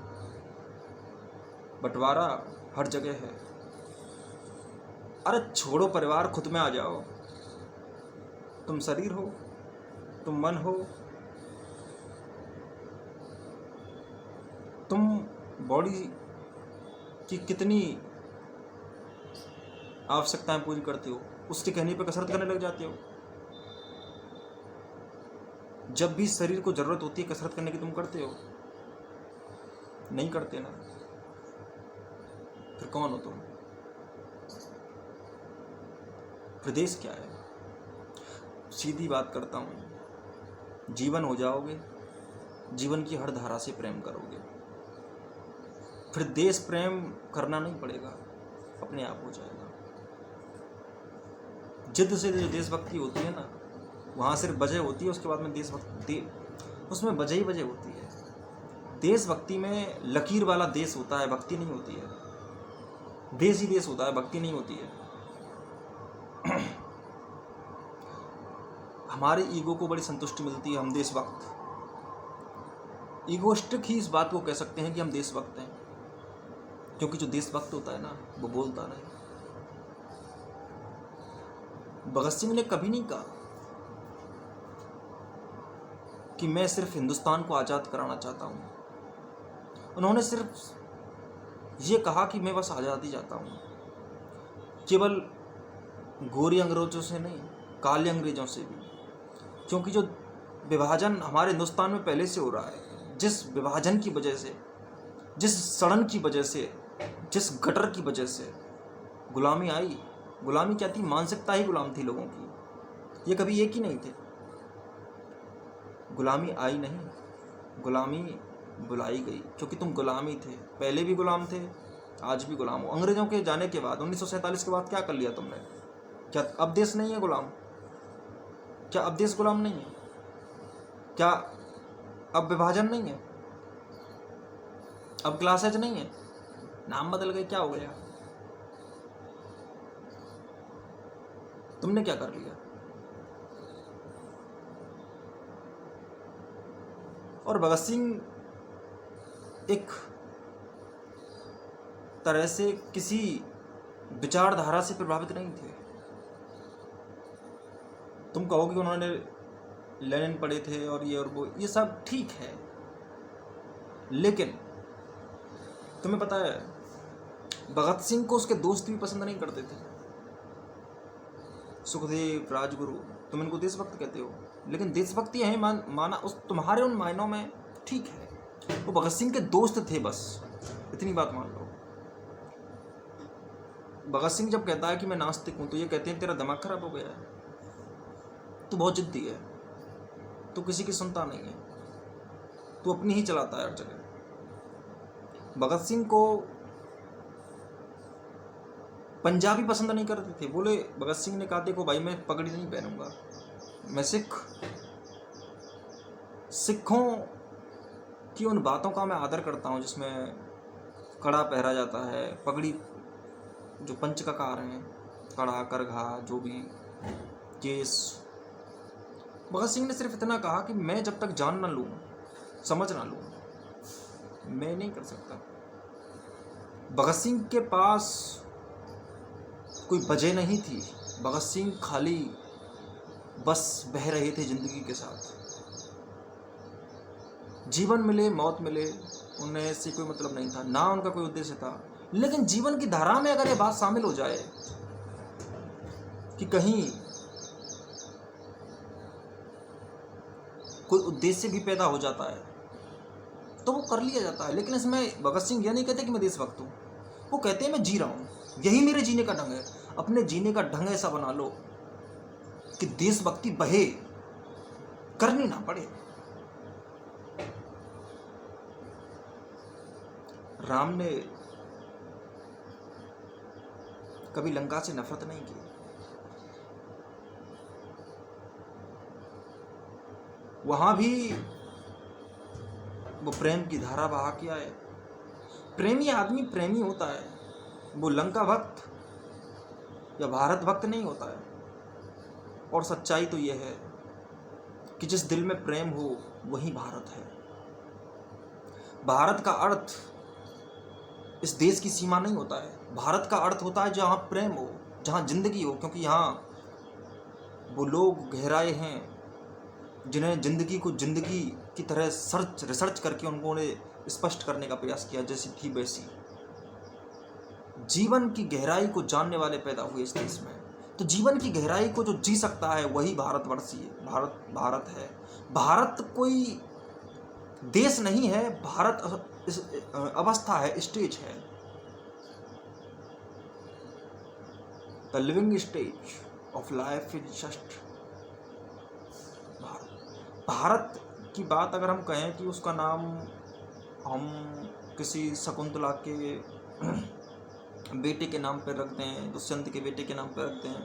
बंटवारा हर जगह है। अरे छोड़ो परिवार, खुद में आ जाओ। तुम शरीर हो, तुम मन हो, तुम बॉडी की कितनी आवश्यकताएं पूरी करते हो, उसके कहने पर कसरत करने लग जाते हो। जब भी शरीर को जरूरत होती है कसरत करने की, तुम करते हो? नहीं करते ना, फिर कौन हो तुम? प्रदेश क्या है? सीधी बात करता हूं, जीवन हो जाओगे, जीवन की हर धारा से प्रेम करोगे, फिर देश प्रेम करना नहीं पड़ेगा, अपने आप हो जाएगा। जिद से जो देशभक्ति होती है ना, वहाँ सिर्फ वजह होती है, उसके बाद में देशभक्ति, उसमें वजह ही वजह होती है। देशभक्ति में लकीर वाला देश होता है, भक्ति नहीं होती है। देश ही देश होता है, भक्ति नहीं होती है। हमारे ईगो को बड़ी संतुष्टि मिलती है, हम देशभक्त, ईगोस्टिक ही इस बात को कह सकते हैं कि हम देशभक्त हैं, क्योंकि जो देशभक्त होता है ना वो बोलता नहीं। भगत सिंह ने कभी नहीं कहा कि मैं सिर्फ हिंदुस्तान को आज़ाद कराना चाहता हूँ, उन्होंने सिर्फ ये कहा कि मैं बस आज़ादी चाहता हूँ, केवल गोरी अंग्रेजों से नहीं, काले अंग्रेजों से भी, क्योंकि जो विभाजन हमारे हिंदुस्तान में पहले से हो रहा है, जिस विभाजन की वजह से, जिस सड़न की वजह से, जिस गटर की वजह से गुलामी आई। गुलामी क्या थी? मानसिकता ही गुलाम थी लोगों की, ये कभी एक ही नहीं थे। गुलामी आई नहीं, गुलामी बुलाई गई, क्योंकि तुम गुलामी थे, पहले भी गुलाम थे, आज भी गुलाम हो। अंग्रेजों के जाने के बाद 1947 के बाद क्या कर लिया तुमने? क्या अब देश नहीं है गुलाम? क्या अब देश गुलाम नहीं है? क्या अब विभाजन नहीं है? अब क्लासेज नहीं है? नाम बदल गए, क्या हो गया? तुमने क्या कर लिया? और भगत सिंह एक तरह से किसी विचारधारा से प्रभावित नहीं थे। तुम कहो कि उन्होंने लेनिन पढ़े थे और वो, ये सब ठीक है, लेकिन तुम्हें पता है भगत सिंह को उसके दोस्त भी पसंद नहीं करते थे। सुखदेव, राजगुरु, तुम इनको देशभक्त कहते हो, लेकिन देशभक्ति है माना उस तुम्हारे उन मायनों में ठीक है, वो भगत सिंह के दोस्त थे, बस इतनी बात मान लो। भगत सिंह जब कहता है कि मैं नास्तिक हूं, तो ये कहते हैं तेरा दिमाग खराब हो गया है, तू बहुत जिद्दी है, तू किसी की सुनता नहीं है, तू अपनी ही चलाता है हर जगह। भगत सिंह को पंजाबी पसंद नहीं करते थे। बोले, भगत सिंह ने कहा देखो भाई मैं पगड़ी नहीं पहनूंगा, मैं सिखों की उन बातों का मैं आदर करता हूँ जिसमें कड़ा पहरा जाता है, पगड़ी जो पंचककार हैं, कड़ा, करघा, जो भी केस। भगत सिंह ने सिर्फ इतना कहा कि मैं जब तक जान ना लूँ, समझ ना लूँ, मैं नहीं कर सकता। भगत सिंह के पास कोई वजह नहीं थी, भगत सिंह खाली बस बह रहे थे जिंदगी के साथ। जीवन मिले मौत मिले, उन्हें इससे कोई मतलब नहीं था, ना उनका कोई उद्देश्य था। लेकिन जीवन की धारा में अगर ये बात शामिल हो जाए कि कहीं कोई उद्देश्य भी पैदा हो जाता है तो वो कर लिया जाता है। लेकिन इसमें भगत सिंह यह नहीं कहते कि मैं देशभक्त हूँ, वो कहते हैं मैं जी रहा हूँ, यही मेरे जीने का ढंग है। अपने जीने का ढंग ऐसा बना लो कि देशभक्ति बहे, करनी ना पड़े। राम ने कभी लंका से नफरत नहीं की, वहां भी वो प्रेम की धारा बहा के आए। प्रेमी आदमी प्रेमी होता है, वो लंका भक्त या भारत भक्त नहीं होता है। और सच्चाई तो यह है कि जिस दिल में प्रेम हो वही भारत है। भारत का अर्थ इस देश की सीमा नहीं होता है, भारत का अर्थ होता है जहाँ प्रेम हो, जहाँ जिंदगी हो, क्योंकि यहाँ वो लोग गहराए हैं जिन्हें जिंदगी को जिंदगी की तरह रिसर्च करके उन्होंने स्पष्ट करने का प्रयास किया, जैसी थी वैसी। जीवन की गहराई को जानने वाले पैदा हुए इस देश में, तो जीवन की गहराई को जो जी सकता है वही भारतवर्षी है, भारत है। भारत कोई देश नहीं है, भारत अवस्था है, स्टेज है, the living stage of life is just Bharat की बात अगर हम कहें कि उसका नाम हम किसी शकुंतला के बेटे के नाम पर रख दें, दुष्यंत के बेटे के नाम पर रख दें,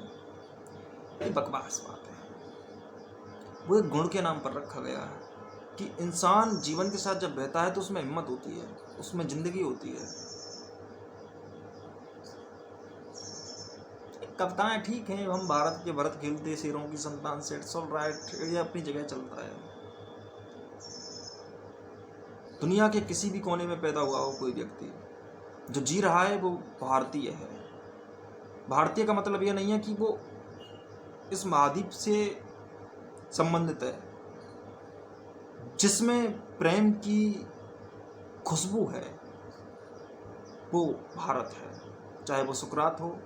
ये बकवास बात है। वो एक गुण के नाम पर रखा गया है कि इंसान जीवन के साथ जब रहता है तो उसमें हिम्मत होती है, उसमें जिंदगी होती है। कविताएं ठीक हैं, हम भारत के भरत खेलते शेरों की संतान से, इट्स ऑल राइट, ये अपनी जगह चलता है। दुनिया के किसी भी कोने में पैदा हुआ हो कोई व्यक्ति, जो जी रहा है वो भारतीय है। भारतीय का मतलब यह नहीं है कि वो इस महाद्वीप से संबंधित है, जिसमें प्रेम की खुशबू है वो भारत है। चाहे वो सुकरात हो,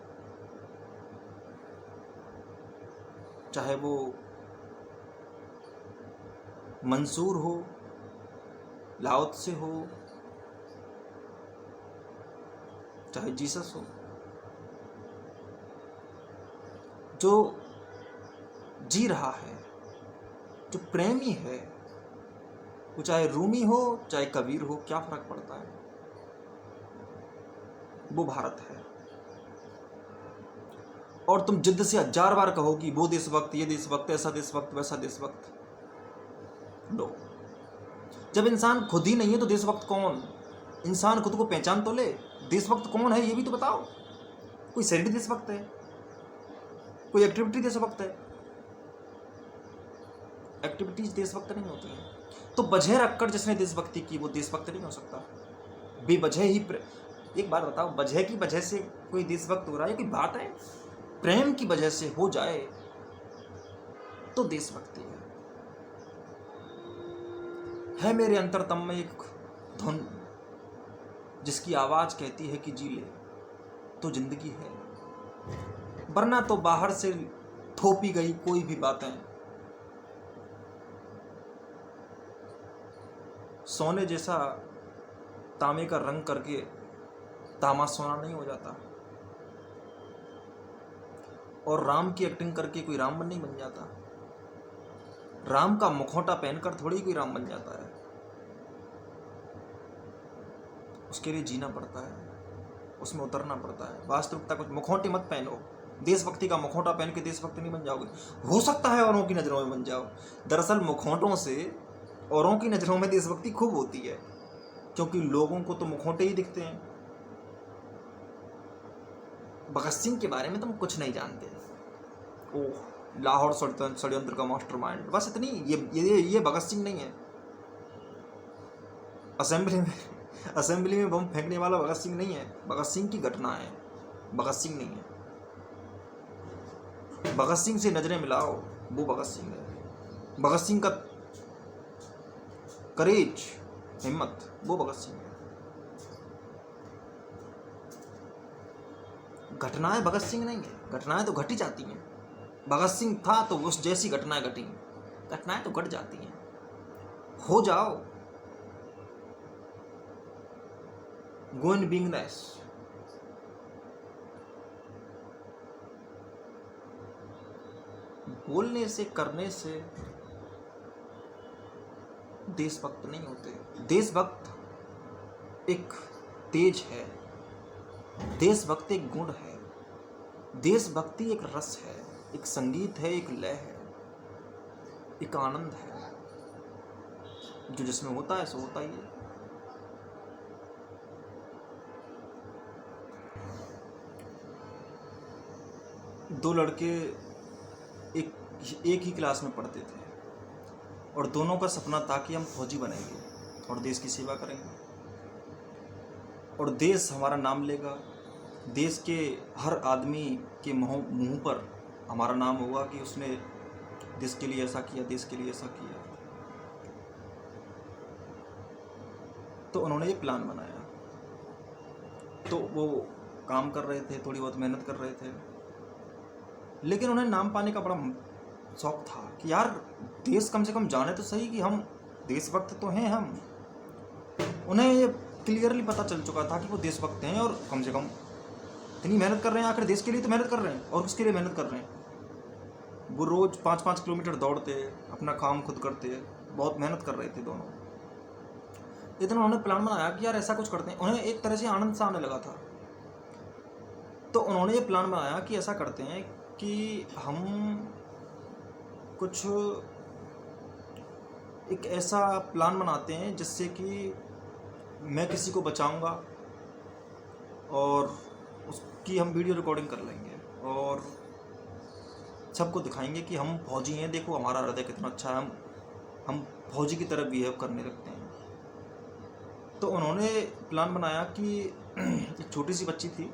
चाहे वो मंसूर हो, लाओ त्से हो, चाहे जीसस हो, जो जी रहा है, जो प्रेमी है, वो चाहे रूमी हो चाहे कबीर हो, क्या फर्क पड़ता है, वो भारत है। और तुम जिद्द से 1000 बार कहो कि वो देशभक्त, ये देशभक्त, ऐसा देशभक्त, वैसा देशभक्त, नो। जब इंसान खुद ही नहीं है तो देशभक्त कौन? इंसान खुद को पहचान तो ले, देशभक्त कौन है ये भी तो बताओ। कोई शरीर देशभक्त है, कोई एक्टिविटी देशभक्त है? एक्टिविटीज देशभक्त नहीं होती हैं। तो वजह रखकर जिसने देशभक्ति की वो देशभक्त नहीं हो सकता। बेवजह ही एक बार बताओ, वजह की वजह से कोई देशभक्त हो रहा है? कोई बात है? प्रेम की वजह से हो जाए तो देशभक्ति है मेरे अंतरतम में एक धुन जिसकी आवाज कहती है कि जी ले तो जिंदगी है, वरना तो बाहर से थोपी गई कोई भी बातें सोने जैसा तांबे का रंग करके तामा सोना नहीं हो जाता, और राम की एक्टिंग करके कोई राम नहीं बन जाता। राम का मुखौटा पहनकर थोड़ी कोई राम बन जाता है। उसके लिए जीना पड़ता है, उसमें उतरना पड़ता है। वास्तविकता कुछ मुखौटे मत पहनो, देशभक्ति का मुखौटा पहन के देशभक्ति नहीं बन जाओगे। हो सकता है औरों की नज़रों में बन जाओ, दरअसल मुखौटों से औरों की नज़रों में देशभक्ति खूब होती है, क्योंकि लोगों को तो मुखौटे ही दिखते हैं। भगत सिंह के बारे में तुम कुछ नहीं जानते। ओह, लाहौर षड्यंत्र का मास्टरमाइंड, बस इतनी। ये भगत सिंह नहीं है। असेंबली में बम फेंकने वाला भगत सिंह नहीं है। भगत सिंह की घटना है, भगत सिंह नहीं है। भगत सिंह से नजरें मिलाओ, वो भगत सिंह है। भगत सिंह का करेज, हिम्मत, वो भगत सिंह है। घटनाएं भगत सिंह नहीं है। घटनाएं तो घटी जाती हैं। भगत सिंह था तो उस जैसी घटनाएं घटी, घटनाएं तो घट जाती हैं। हो जाओ गो इन बिंगनेस। बोलने से करने से देशभक्त नहीं होते। देशभक्त एक तेज है, देशभक्ति एक गुण है, देशभक्ति एक रस है, एक संगीत है, एक लय है, एक आनंद है, जो जिसमें होता है सो होता ही है। दो लड़के एक ही क्लास में पढ़ते थे, और दोनों का सपना था कि हम फौजी बनेंगे और देश की सेवा करेंगे, और देश हमारा नाम लेगा। देश के हर आदमी के मुंह पर हमारा नाम होगा कि उसने देश के लिए ऐसा किया, देश के लिए ऐसा किया। तो उन्होंने ये प्लान बनाया। तो वो काम कर रहे थे, थोड़ी बहुत मेहनत कर रहे थे, लेकिन उन्हें नाम पाने का बड़ा शौक था कि यार देश कम से कम जाने तो सही कि हम देशभक्त तो हैं। हम उन्हें ये क्लियरली पता चल चुका था कि वो देशभक्त हैं, और कम से कम इतनी मेहनत कर रहे हैं, आखिर देश के लिए तो मेहनत कर रहे हैं। और किसके लिए मेहनत कर रहे हैं? वो रोज़ 5-5 किलोमीटर दौड़ते, अपना काम खुद करते, बहुत मेहनत कर रहे थे दोनों। इतना उन्होंने प्लान बनाया कि यार ऐसा कुछ करते हैं। उन्हें एक तरह से आनंद सा आने लगा था। तो उन्होंने ये प्लान बनाया कि ऐसा करते हैं कि हम कुछ एक ऐसा प्लान बनाते हैं जिससे कि मैं किसी को बचाऊंगा और उसकी हम वीडियो रिकॉर्डिंग कर लेंगे और सबको दिखाएंगे कि हम फौजी हैं, देखो हमारा हृदय कितना अच्छा है, हम फौजी की तरह बिहेव करने लगते हैं। तो उन्होंने प्लान बनाया कि एक छोटी सी बच्ची थी,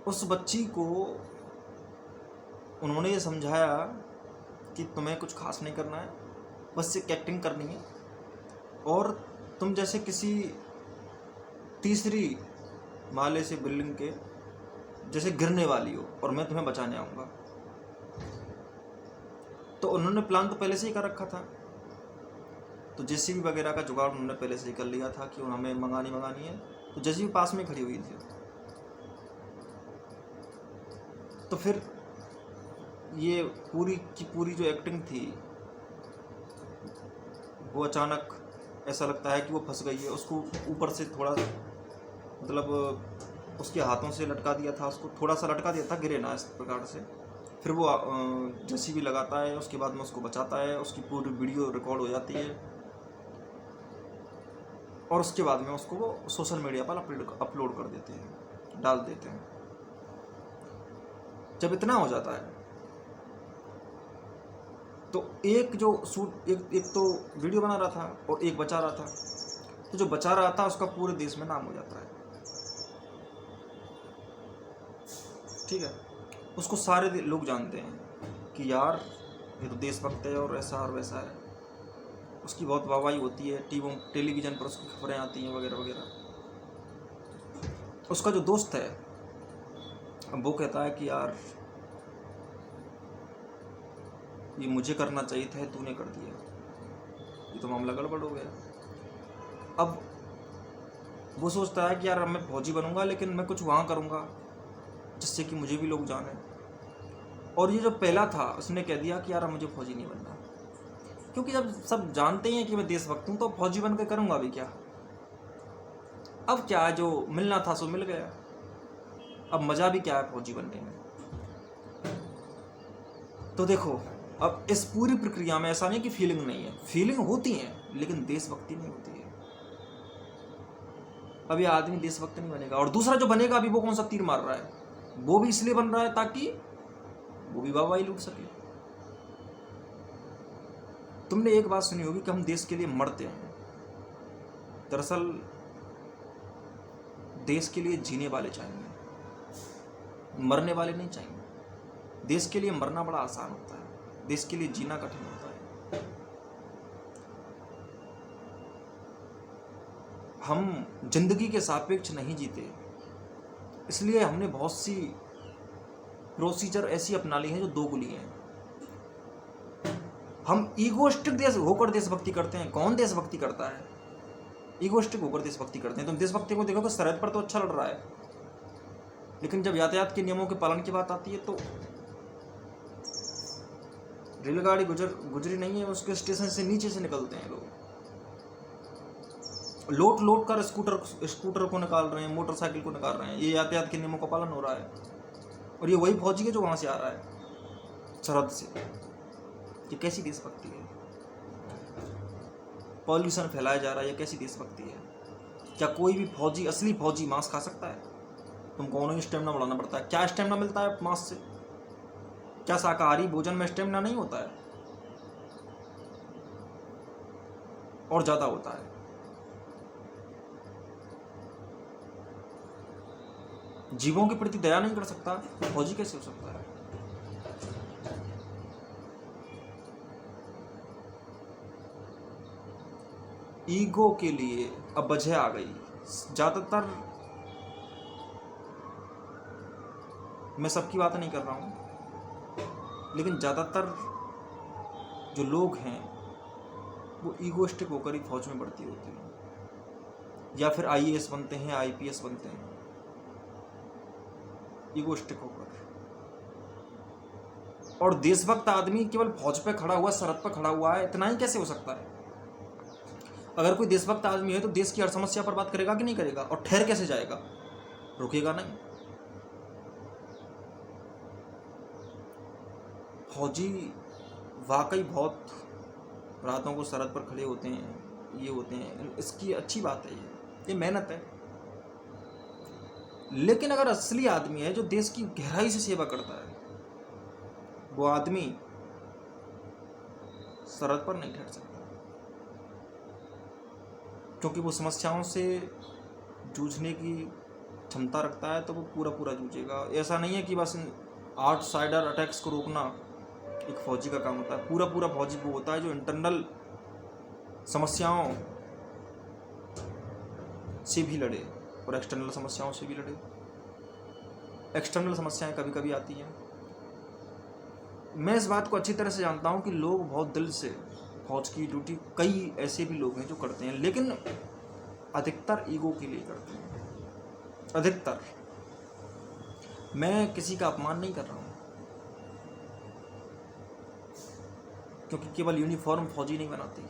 उस बच्ची को उन्होंने ये समझाया कि तुम्हें कुछ खास नहीं करना है, बस एक एक्टिंग करनी है और तुम जैसे किसी तीसरी माले से बिल्डिंग के जैसे गिरने वाली हो और मैं तुम्हें बचाने आऊँगा। तो उन्होंने प्लान तो पहले से ही कर रखा था, तो जेसीबी वगैरह का जुगाड़ उन्होंने पहले से ही कर लिया था कि हमें मंगानी है। तो जेसीबी पास में खड़ी हुई थी। तो फिर ये पूरी की पूरी जो एक्टिंग थी वो अचानक ऐसा लगता है कि वो फंस गई है। उसको ऊपर से थोड़ा मतलब उसके हाथों से लटका दिया था, उसको थोड़ा सा लटका दिया था, गिरे ना इस प्रकार से। फिर वो जेसीबी लगाता है, उसके बाद में उसको बचाता है, उसकी पूरी वीडियो रिकॉर्ड हो जाती है और उसके बाद में उसको वो सोशल मीडिया पर अपलोड कर देते हैं, डाल देते हैं। जब इतना हो जाता है तो एक जो शूट एक तो वीडियो बना रहा था और एक बचा रहा था, तो जो बचा रहा था उसका पूरे देश में नाम हो जाता है, ठीक है। उसको सारे लोग जानते हैं कि यार ये तो देशभक्त है और ऐसा और वैसा है। उसकी बहुत वाहवाही होती है, टेलीविज़न पर उसकी खबरें आती हैं वगैरह वगैरह। उसका जो दोस्त है वो कहता है कि यार ये मुझे करना चाहिए था, तूने कर दिया, ये तो मामला गड़बड़ हो गया। अब वो सोचता है कि यार अब मैं फौजी बनूंगा, लेकिन मैं कुछ वहाँ करूँगा जिससे कि मुझे भी लोग जाने। और ये जो पहला था उसने कह दिया कि यार मुझे फौजी नहीं बनना, क्योंकि जब सब जानते हैं कि मैं देशभक्त हूँ तो फौजी बन के करूँगा भी क्या। अब क्या, जो मिलना था सो मिल गया, अब मज़ा भी क्या है फौजी बनने में। तो देखो, अब इस पूरी प्रक्रिया में ऐसा नहीं कि फीलिंग नहीं है, फीलिंग होती है, लेकिन देशभक्ति नहीं होती है। अब ये आदमी देशभक्त नहीं बनेगा, और दूसरा जो बनेगा अभी वो कौन सा तीर मार रहा है, वो भी इसलिए बन रहा है ताकि वो भी वाहवाही लूट सके। तुमने एक बात सुनी होगी कि हम देश के लिए मरते हैं, दरअसल देश के लिए जीने वाले चाहिए, मरने वाले नहीं चाहिए। देश के लिए मरना बड़ा आसान होता है, देश के लिए जीना कठिन होता है। हम जिंदगी के सापेक्ष नहीं जीते, इसलिए हमने बहुत सी प्रोसीजर ऐसी अपना ली हैं जो दोगुली हैं। हम ईगोइस्टिक देश होकर देशभक्ति करते हैं। कौन देशभक्ति करता है? ईगोइस्टिक होकर देशभक्ति करते हैं। तुम देशभक्ति को देखो तो सरहद पर तो अच्छा लड़ रहा है, लेकिन जब यातायात के नियमों के पालन की बात आती है तो रेलगाड़ी गुजरी नहीं है, उसके स्टेशन से नीचे से निकलते हैं लोग, लोट कर स्कूटर को निकाल रहे हैं, मोटरसाइकिल को निकाल रहे हैं। ये यातायात के नियमों का पालन हो रहा है, और ये वही फौजी है जो वहाँ से आ रहा है सरहद से। ये कैसी देशभक्ति है? पॉल्यूशन फैलाया जा रहा है, ये कैसी देशभक्ति है? क्या कोई भी फौजी, असली फौजी मांस खा सकता है? तुमको उन्हें स्टेमिना बढ़ाना पड़ता है। क्या स्टेमिना मिलता है मांस से? क्या शाकाहारी भोजन में स्टेमिना नहीं होता है? और ज़्यादा होता है। जीवों के प्रति दया नहीं कर सकता, फौजी कैसे हो सकता है? ईगो के लिए अब वजह आ गई। ज़्यादातर, मैं सबकी बात नहीं कर रहा हूँ, लेकिन ज़्यादातर जो लोग हैं वो ईगोइस्टिक होकर ही फौज में भर्ती होते हैं, या फिर आईएएस बनते हैं, आईपीएस बनते हैं, ईगोइस्टिक होकर। और देशभक्त आदमी केवल फौज पे खड़ा हुआ, सरहद पे खड़ा हुआ है, इतना ही कैसे हो सकता है? अगर कोई देशभक्त आदमी है तो देश की हर समस्या पर बात करेगा कि नहीं करेगा? और ठहर कैसे जाएगा? रुकेगा नहीं। फौजी वाकई बहुत रातों को सरहद पर खड़े होते हैं, ये होते हैं, इसकी अच्छी बात है, ये मेहनत है। लेकिन अगर असली आदमी है जो देश की गहराई से सेवा करता है, वो आदमी सरहद पर नहीं ठहर सकता, क्योंकि वो समस्याओं से जूझने की क्षमता रखता है, तो वो पूरा पूरा जूझेगा। ऐसा नहीं है कि बस आउटसाइडर अटैक्स को रोकना एक फौजी का काम होता है। पूरा पूरा फौजी वो होता है जो इंटरनल समस्याओं से भी लड़े और एक्सटर्नल समस्याओं से भी लड़े। एक्सटर्नल समस्याएं कभी कभी आती हैं। मैं इस बात को अच्छी तरह से जानता हूँ कि लोग बहुत दिल से फौज की ड्यूटी, कई ऐसे भी लोग हैं जो करते हैं, लेकिन अधिकतर ईगो के लिए करते हैं। अधिकतर, मैं किसी का अपमान नहीं कर रहा हूँ, क्योंकि केवल यूनिफॉर्म फौजी नहीं बनाती,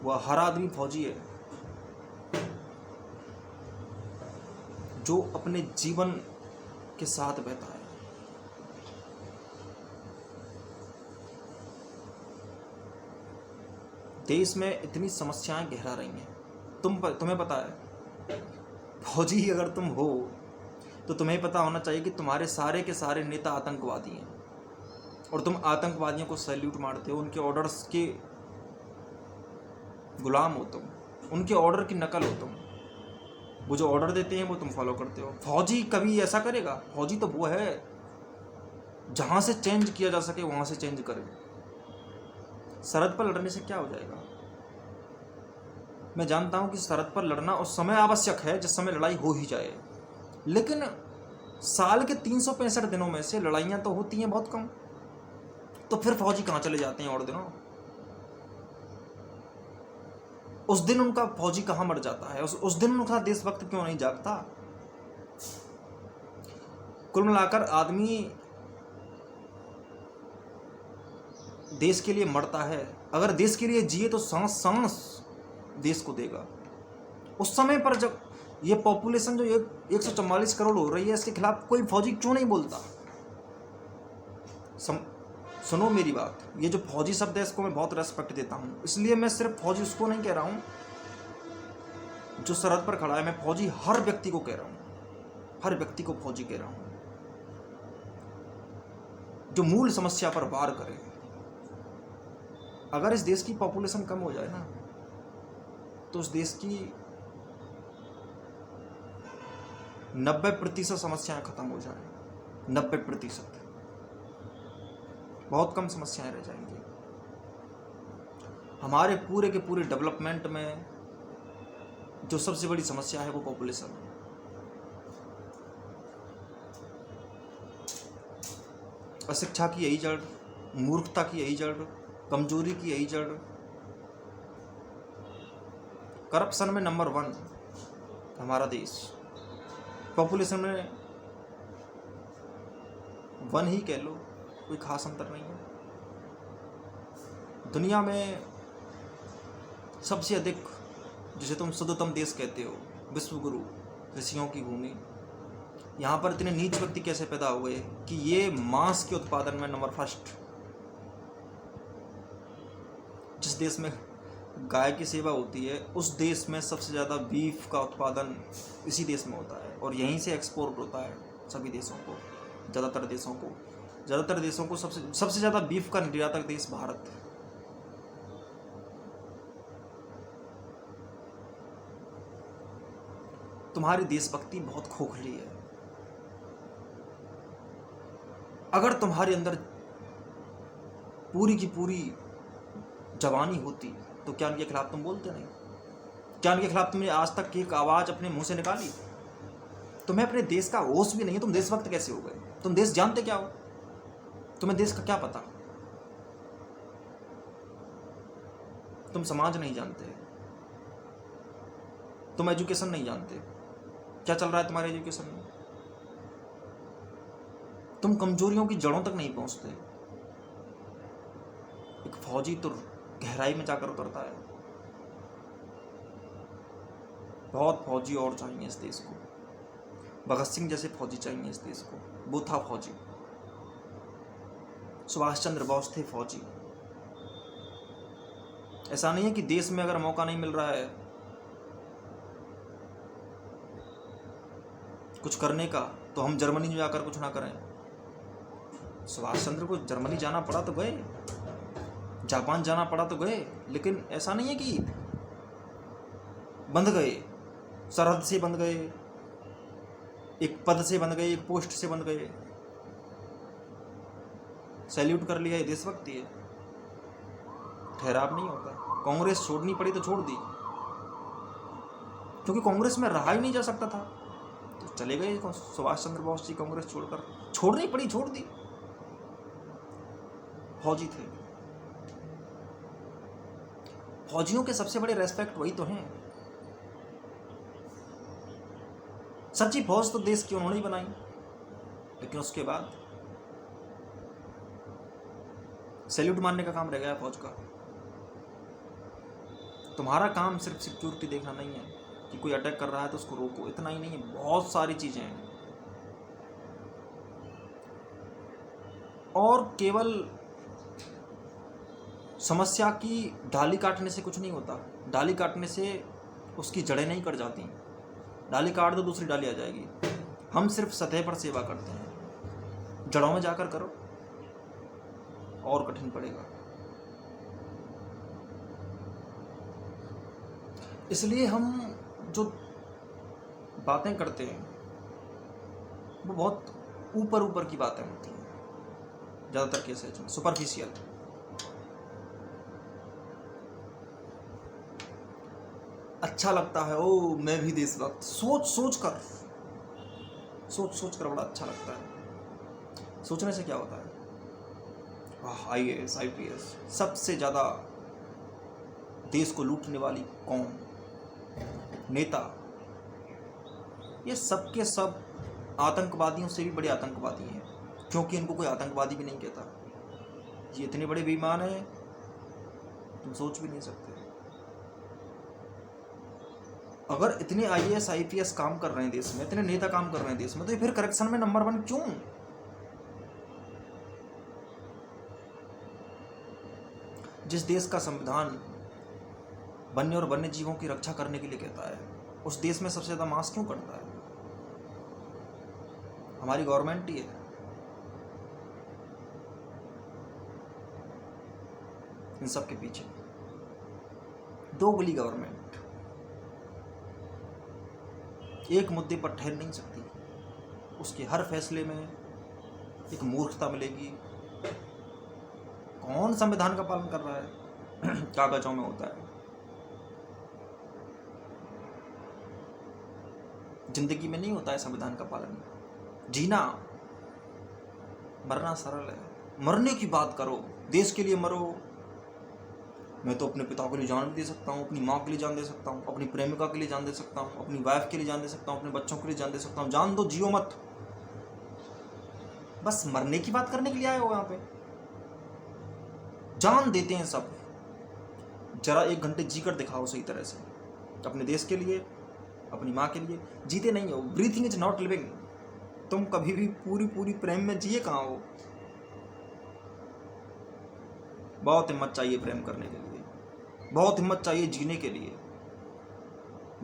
वह हर आदमी फौजी है जो अपने जीवन के साथ बहता है। देश में इतनी समस्याएं गहरा रही हैं, तुम्हें पता है, फौजी अगर तुम हो तो तुम्हें पता होना चाहिए कि तुम्हारे सारे के सारे नेता आतंकवादी हैं, और तुम आतंकवादियों को सैल्यूट मारते हो, उनके ऑर्डर्स के गुलाम हो तुम, उनके ऑर्डर की नकल हो तुम। वो जो ऑर्डर देते हैं वो तुम फॉलो करते हो। फौजी कभी ऐसा करेगा? फौजी तो वो है जहां से चेंज किया जा सके वहां से चेंज करे। सरहद पर लड़ने से क्या हो जाएगा? मैं जानता हूं कि सरहद पर लड़ना उस समय आवश्यक है जिस समय लड़ाई हो ही जाए, लेकिन साल के 365 दिनों में से लड़ाइयां तो होती हैं बहुत कम, तो फिर फौजी कहां चले जाते हैं और दिनों? उस दिन उनका फौजी कहां मर जाता है? उस दिन उनका देशभक्त क्यों नहीं जागता? कुल मिलाकर आदमी देश के लिए मरता है। अगर देश के लिए जिए तो सांस सांस देश को देगा। उस समय पर जब ये पॉपुलेशन जो 144 करोड़ हो रही है, इसके खिलाफ कोई फौजी क्यों नहीं बोलता? सुनो मेरी बात, ये जो फौजी शब्द है इसको मैं बहुत रेस्पेक्ट देता हूँ, इसलिए मैं सिर्फ फौजी उसको नहीं कह रहा हूँ जो सरहद पर खड़ा है, मैं फौजी हर व्यक्ति को कह रहा हूँ, हर व्यक्ति को फौजी कह रहा हूँ जो मूल समस्या पर वार करे। अगर इस देश की पॉपुलेशन कम हो जाए ना, तो उस देश की 90% समस्याएं खत्म हो जाए। 90%, बहुत कम समस्याएं रह जाएंगी। हमारे पूरे के पूरे डेवलपमेंट में जो सबसे बड़ी समस्या है वो पॉपुलेशन है। अशिक्षा की यही जड़, मूर्खता की यही जड़, कमजोरी की यही जड़। करप्शन में नंबर 1 हमारा देश, पॉपुलेशन में 1 ही कह लो, कोई खास अंतर नहीं है। दुनिया में सबसे अधिक, जिसे तुम शुद्धतम देश कहते हो, विश्वगुरु, ऋषियों की भूमि, यहाँ पर इतने नीच व्यक्ति कैसे पैदा हुए कि ये मांस के उत्पादन में नंबर 1। जिस देश में गाय की सेवा होती है उस देश में सबसे ज़्यादा बीफ का उत्पादन इसी देश में होता है, और यहीं से एक्सपोर्ट होता है सभी देशों को, ज़्यादातर देशों को सबसे ज़्यादा बीफ का निर्यातक देश भारत है। तुम्हारी देशभक्ति बहुत खोखली है। अगर तुम्हारे अंदर पूरी की पूरी जवानी होती तो क्या उनके खिलाफ तुम बोलते नहीं? क्या उनके खिलाफ तुमने आज तक एक आवाज अपने मुंह से निकाली? तुम्हें अपने देश का होश भी नहीं है, तुम देशभक्त कैसे हो गए? तुम देश जानते क्या हो? तुम्हें देश का क्या पता? तुम समाज नहीं जानते, तुम एजुकेशन नहीं जानते, क्या चल रहा है तुम्हारे एजुकेशन में? तुम कमजोरियों की जड़ों तक नहीं पहुंचते। एक फौजी तो गहराई में जाकर उतरता है। बहुत फौजी और चाहिए इस देश को। भगत सिंह जैसे फौजी चाहिए इस देश को। वो था फौजी। सुभाष चंद्र बोस थे फौजी। ऐसा नहीं है कि देश में अगर मौका नहीं मिल रहा है कुछ करने का, तो हम जर्मनी में जाकर कुछ ना करें। सुभाष चंद्र को जर्मनी जाना पड़ा तो गए, जापान जाना पड़ा तो गए, लेकिन ऐसा नहीं है कि बंध गए, सरहद से बंध गए, एक पद से बंध गए, एक पोस्ट से बंध गए। सैल्यूट कर लिया, ये देशभक्ति है, ठहराव नहीं होता। कांग्रेस छोड़नी पड़ी तो छोड़ दी, क्योंकि कांग्रेस में रहा ही नहीं जा सकता था, तो चले गए सुभाष चंद्र बोस जी कांग्रेस छोड़कर। छोड़नी पड़ी, छोड़ दी, फौजी थे। फौजियों के सबसे बड़े रेस्पेक्ट वही तो हैं। सच्ची फौज तो देश की उन्होंने ही बनाई, लेकिन उसके बाद सैल्यूट मारने का काम रह गया फौज का। तुम्हारा काम सिर्फ सिक्योरिटी देखना नहीं है कि कोई अटैक कर रहा है तो उसको रोको, इतना ही नहीं है, बहुत सारी चीजें हैं। और केवल समस्या की डाली काटने से कुछ नहीं होता, डाली काटने से उसकी जड़ें नहीं कट जाती। डाली काट दो, दूसरी डाली आ जाएगी। हम सिर्फ सतह पर सेवा करते हैं, जड़ों में जाकर करो और कठिन पड़ेगा। इसलिए हम जो बातें करते हैं वो बहुत ऊपर ऊपर की बातें होती हैं, ज़्यादातर केसेज में सुपरफिशियल। अच्छा लगता है, ओ मैं भी देशभक्त, सोच सोच कर बड़ा अच्छा लगता है। सोचने से क्या होता है? IAS IPS, सबसे ज़्यादा देश को लूटने वाली कौम, नेता, ये सब के सब आतंकवादियों से भी बड़े आतंकवादी हैं, क्योंकि इनको कोई आतंकवादी भी नहीं कहता। ये इतने बड़े बेईमान हैं, तुम सोच भी नहीं सकते। अगर इतने IAS IPS काम कर रहे हैं देश में, इतने नेता काम कर रहे हैं देश में, तो ये फिर करप्शन में नंबर 1 क्यों? जिस देश का संविधान वन्य और वन्य जीवों की रक्षा करने के लिए कहता है, उस देश में सबसे ज्यादा मांस क्यों कटता है? हमारी गवर्नमेंट ही है। इन सब के पीछे दोगली गवर्नमेंट एक मुद्दे पर ठहर नहीं सकती, उसके हर फैसले में एक मूर्खता मिलेगी। कौन संविधान का पालन कर रहा है? कागजों में होता है। जिंदगी में नहीं होता है संविधान का पालन। जीना, मरना सरल है। मरने की बात करो, देश के लिए मरो। मैं तो अपने पिता के लिए जान भी दे सकता हूँ, अपनी माँ के लिए जान दे सकता हूँ, अपनी प्रेमिका के लिए जान दे सकता हूँ, अपनी वाइफ के लिए जान दे सकता हूँ, अपने बच्चों के लिए जान दे सकता हूँ। जान दो, जियो मत। बस मरने की बात करने के लिए आए हो यहाँ पे। जान देते हैं सब। जरा 1 घंटे जी कर दिखाओ सही तरह से, अपने देश के लिए, अपनी माँ के लिए। जीते नहीं हो। Breathing is not living. तुम कभी भी पूरी प्रेम में जिए कहाँ हो? बहुत हिम्मत चाहिए प्रेम करने के लिए, बहुत हिम्मत चाहिए जीने के लिए।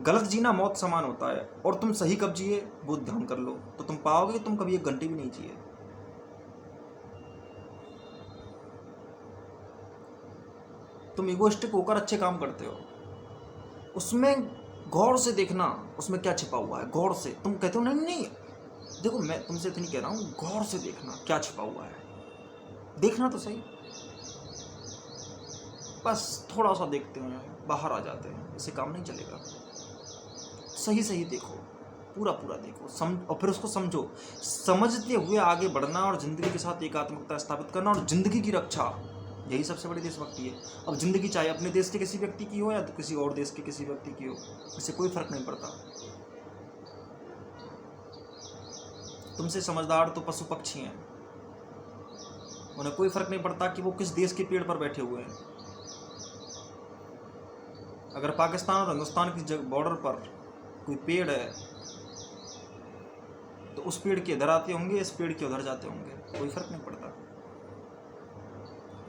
गलत जीना मौत समान होता है, और तुम सही कब जिए वो ध्यान कर लो, तो तुम पाओगे कि तुम कभी 1 घंटे भी नहीं जिए। तुम इगोइस्टिक होकर अच्छे काम करते हो, उसमें गौर से देखना उसमें क्या छिपा हुआ है। गौर से तुम कहते हो नहीं देखो, मैं तुमसे इतनी कह रहा हूँ, गौर से देखना क्या छिपा हुआ है। देखना तो सही, बस थोड़ा सा देखते हैं बाहर आ जाते हैं, इससे काम नहीं चलेगा। सही देखो, पूरा देखो, और फिर उसको समझो। समझते हुए आगे बढ़ना और जिंदगी के साथ एकात्मकता स्थापित करना और जिंदगी की रक्षा, यही सबसे बड़ी देशभक्ति है। अब जिंदगी चाहे अपने देश के किसी व्यक्ति की हो या तो किसी और देश के किसी व्यक्ति की हो, इससे कोई फर्क नहीं पड़ता। तुमसे समझदार तो पशु पक्षी हैं, उन्हें कोई फर्क नहीं पड़ता कि वो किस देश के पेड़ पर बैठे हुए हैं। अगर पाकिस्तान और हिंदुस्तान की बॉर्डर पर कोई पेड़ है तो उस पेड़ के इधर आते होंगे, इस पेड़ के उधर जाते होंगे, कोई फर्क नहीं पड़ता।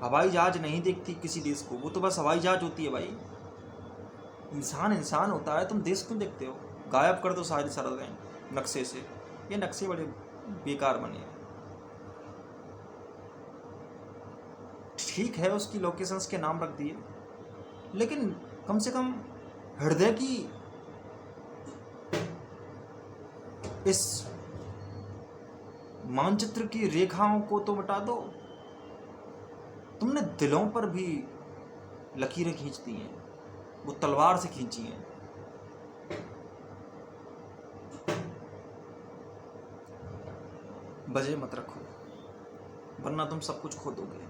हवाई जहाज नहीं देखती किसी देश को, वो तो बस हवाई जहाज होती है भाई। इंसान होता है, तुम देश क्यों देखते हो? गायब कर दो सारी सरहदें नक्शे से। ये नक्शे बड़े बेकार बने हैं। ठीक है उसकी लोकेशंस के नाम रख दिए, लेकिन कम से कम हृदय की इस मानचित्र की रेखाओं को तो मिटा दो। तुमने दिलों पर भी लकीरें खींच दी हैं, वो तलवार से खींची हैं। बजे मत रखो, वरना तुम सब कुछ खो दोगे।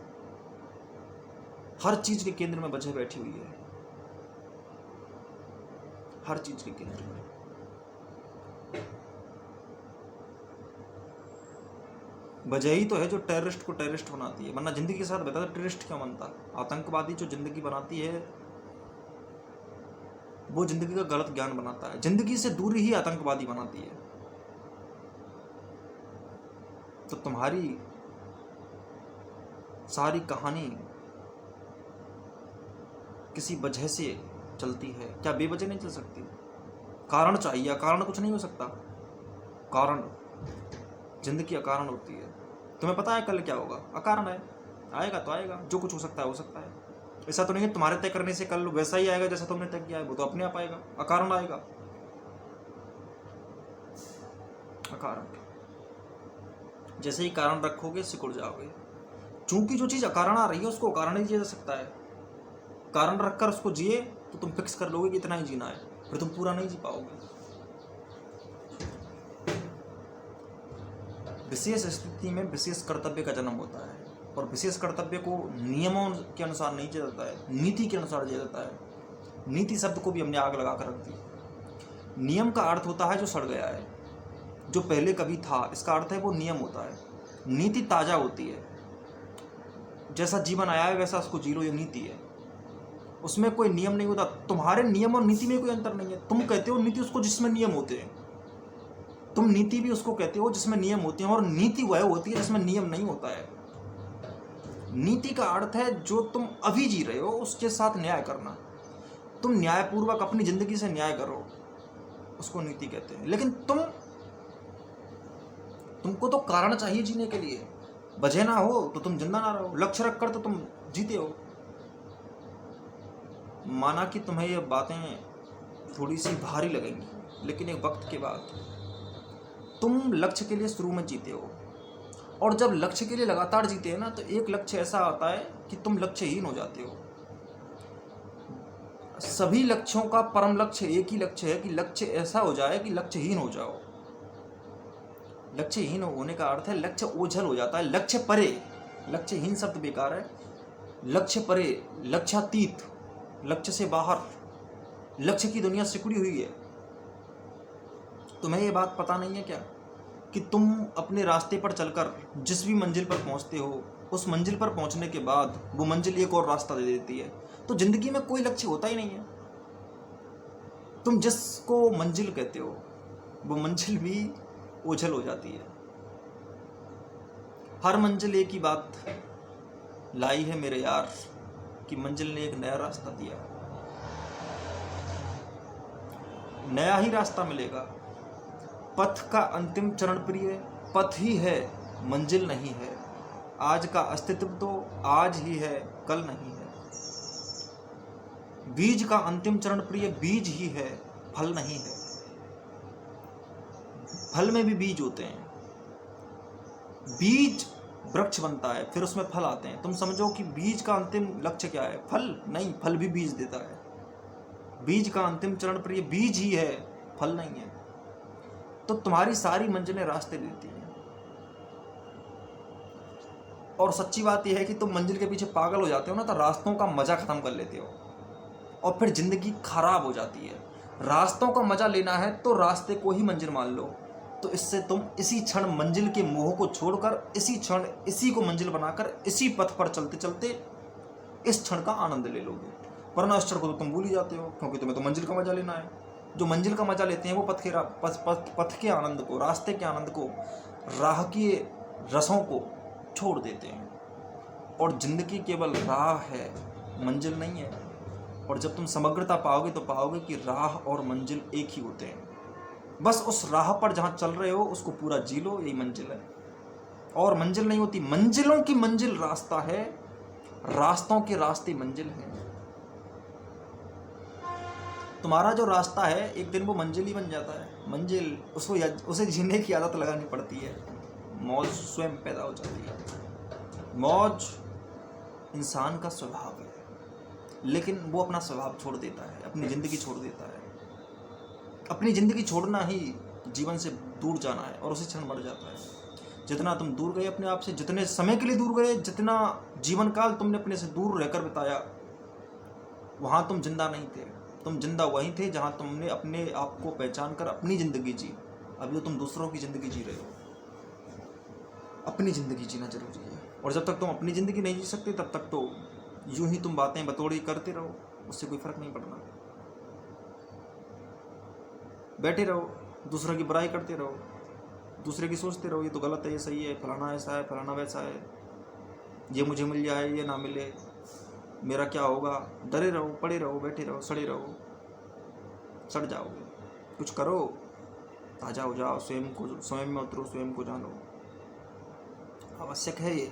हर चीज के केंद्र में बजे बैठी हुई है, हर चीज के केंद्र में। वजह ही तो है जो टेररिस्ट को टेररिस्ट बनाती है, वरना जिंदगी के साथ बता दो टेररिस्ट क्या बनता। आतंकवादी जो जिंदगी बनाती है वो जिंदगी का गलत ज्ञान बनाता है, जिंदगी से दूरी ही आतंकवादी बनाती है। तो तुम्हारी सारी कहानी किसी वजह से चलती है, क्या बेवजह नहीं चल सकती? कारण चाहिए, कारण कुछ नहीं हो सकता। कारण, जिंदगी अकारण होती है। तुम्हें पता है कल क्या होगा? अकारण है, आएगा तो आएगा, जो कुछ हो सकता है हो सकता है। ऐसा तो नहीं है तुम्हारे तय करने से कल वैसा ही आएगा जैसा तुमने तय किया है, वो तो अपने आप आएगा, अकारण आएगा। अकारण, जैसे ही कारण रखोगे सिकुड़ जाओगे। चूंकि जो चीज अकारण आ रही है उसको कारण ही जिया जा सकता है। कारण रखकर उसको जिए तो तुम फिक्स कर लोगे कि इतना ही जीना है, फिर तुम पूरा नहीं जी पाओगे। विशेष स्थिति में विशेष कर्तव्य का जन्म होता है, और विशेष कर्तव्य को नियमों के अनुसार नहीं जिया जाता है, नीति के अनुसार जिया जाता है। नीति शब्द को भी हमने आग लगा कर रख दी। नियम का अर्थ होता है जो सड़ गया है, जो पहले कभी था, इसका अर्थ है वो नियम होता है। नीति ताजा होती है, जैसा जीवन आया है वैसा उसको जी लो, ये नीति है। उसमें कोई नियम नहीं होता। तुम्हारे नियम और नीति में कोई अंतर नहीं है। तुम कहते हो नीति उसको जिसमें नियम होते हैं, तुम नीति भी उसको कहते हो जिसमें नियम होते हैं, और नीति वह होती है जिसमें नियम नहीं होता है। नीति का अर्थ है जो तुम अभी जी रहे हो उसके साथ न्याय करना। तुम न्यायपूर्वक अपनी जिंदगी से न्याय करो, उसको नीति कहते हैं। लेकिन तुमको तो कारण चाहिए जीने के लिए। वजह ना हो तो तुम जिंदा ना रहो, लक्ष्य रखकर तो तुम जीते हो। माना कि तुम्हें ये बातें थोड़ी सी भारी लगेंगी, लेकिन एक वक्त के बाद तुम लक्ष्य के लिए शुरू में जीते हो, और जब लक्ष्य के लिए लगातार जीते हैं ना, तो एक लक्ष्य ऐसा आता है कि तुम लक्ष्यहीन हो जाते हो। सभी लक्ष्यों का परम लक्ष्य एक ही लक्ष्य है कि लक्ष्य ऐसा हो जाए कि लक्ष्यहीन हो जाओ। लक्ष्यहीन होने का अर्थ है लक्ष्य ओझल हो जाता है, लक्ष्य परे। लक्ष्यहीन शब्द बेकार है। लक्ष्य परे, लक्ष्यातीत, लक्ष्य से बाहर, लक्ष्य की दुनिया सिकुड़ी हुई है। तुम्हें ये बात पता नहीं है क्या कि तुम अपने रास्ते पर चलकर जिस भी मंजिल पर पहुंचते हो, उस मंजिल पर पहुंचने के बाद वो मंजिल एक और रास्ता दे देती है। तो जिंदगी में कोई लक्ष्य होता ही नहीं है। तुम जिसको मंजिल कहते हो वो मंजिल भी ओझल हो जाती है। हर मंजिल एक ही बात लाई है मेरे यार, कि मंजिल ने एक नया रास्ता दिया। नया ही रास्ता मिलेगा। पथ का अंतिम चरण प्रिय पथ ही है, मंजिल नहीं है। आज का अस्तित्व तो आज ही है, कल नहीं है। बीज का अंतिम चरण प्रिय बीज ही है, फल नहीं है। फल में भी बीज होते हैं। बीज वृक्ष बनता है, फिर उसमें फल आते हैं। तुम समझो कि बीज का अंतिम लक्ष्य क्या है? फल नहीं, फल भी बीज देता है। बीज का अंतिम चरण पर ये बीज ही है, फल नहीं है। तो तुम्हारी सारी मंजिलें रास्ते देती हैं, और सच्ची बात यह है कि तुम मंजिल के पीछे पागल हो जाते हो ना, तो रास्तों का मजा खत्म कर लेते हो, और फिर जिंदगी खराब हो जाती है। रास्तों का मजा लेना है तो रास्ते को ही मंजिल मान लो, तो इससे तुम इसी क्षण मंजिल के मोह को छोड़कर इसी क्षण इसी को मंजिल बनाकर इसी पथ पर चलते चलते इस क्षण का आनंद ले लोगे। वरना इस क्षण को तो तुम भूल ही जाते हो, क्योंकि तुम्हें तो मंजिल का मजा लेना है। जो मंजिल का मजा लेते हैं वो पथ के आनंद को, रास्ते के आनंद को, राह के रसों को छोड़ देते हैं। और जिंदगी केवल राह है, मंजिल नहीं है। और जब तुम समग्रता पाओगे तो पाओगे कि राह और मंजिल एक ही होते हैं। बस उस राह पर जहाँ चल रहे हो उसको पूरा जी लो, यही मंजिल है। और मंजिल नहीं होती, मंजिलों की मंजिल रास्ता है, रास्तों के रास्ते मंजिल हैं। तुम्हारा जो रास्ता है एक दिन वो मंजिल ही बन जाता है। मंजिल उसे जीने की आदत लगानी पड़ती है, मौज स्वयं पैदा हो जाती है। मौज इंसान का स्वभाव है, लेकिन वो अपना स्वभाव छोड़ देता है, अपनी ज़िंदगी छोड़ देता है। अपनी ज़िंदगी छोड़ना ही जीवन से दूर जाना है, और उसी क्षण मर जाता है। जितना तुम दूर गए अपने आप से, जितने समय के लिए दूर गए, जितना जीवन काल तुमने अपने से दूर रहकर बिताया, वहाँ तुम जिंदा नहीं थे। तुम जिंदा वहीं थे जहाँ तुमने अपने आप को पहचान कर अपनी ज़िंदगी जी। अभी तो तुम दूसरों की ज़िंदगी जी रहे हो। अपनी ज़िंदगी जीना जरूरी है, और जब तक तुम अपनी ज़िंदगी नहीं जी सकते तब तक तो यूं ही तुम बातें बतौड़ी करते रहो, उससे कोई फ़र्क नहीं पड़ना। बैठे रहो, दूसरों की बुराई करते रहो, दूसरे की सोचते रहो, ये तो गलत है, ये सही है, फलाना ऐसा है, फलाना वैसा है, ये मुझे मिल जाए, ये ना मिले, मेरा क्या होगा। डरे रहो, पड़े रहो, बैठे रहो, सड़े रहो, सड़ जाओगे। कुछ करो, ताज़ा हो जाओ, स्वयं में उतरो, स्वयं को जानो, आवश्यक है ये।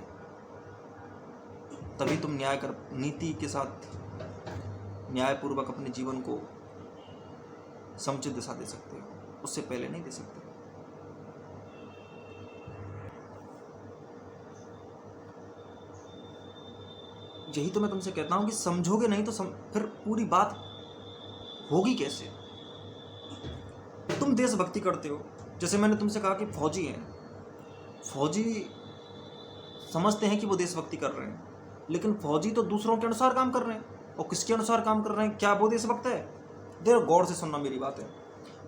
तभी तुम नीति के साथ न्यायपूर्वक अपने जीवन को समुचित दिशा दे सकते हो, उससे पहले नहीं दे सकते। यही तो मैं तुमसे कहता हूं कि समझोगे नहीं तो फिर पूरी बात होगी कैसे। तुम देशभक्ति करते हो, जैसे मैंने तुमसे कहा कि फौजी हैं, फौजी समझते हैं कि वो देशभक्ति कर रहे हैं, लेकिन फौजी तो दूसरों के अनुसार काम कर रहे हैं। और किसके अनुसार काम कर रहे हैं? क्या वो देशभक्त है? देखो, गौर से सुनना मेरी बात है।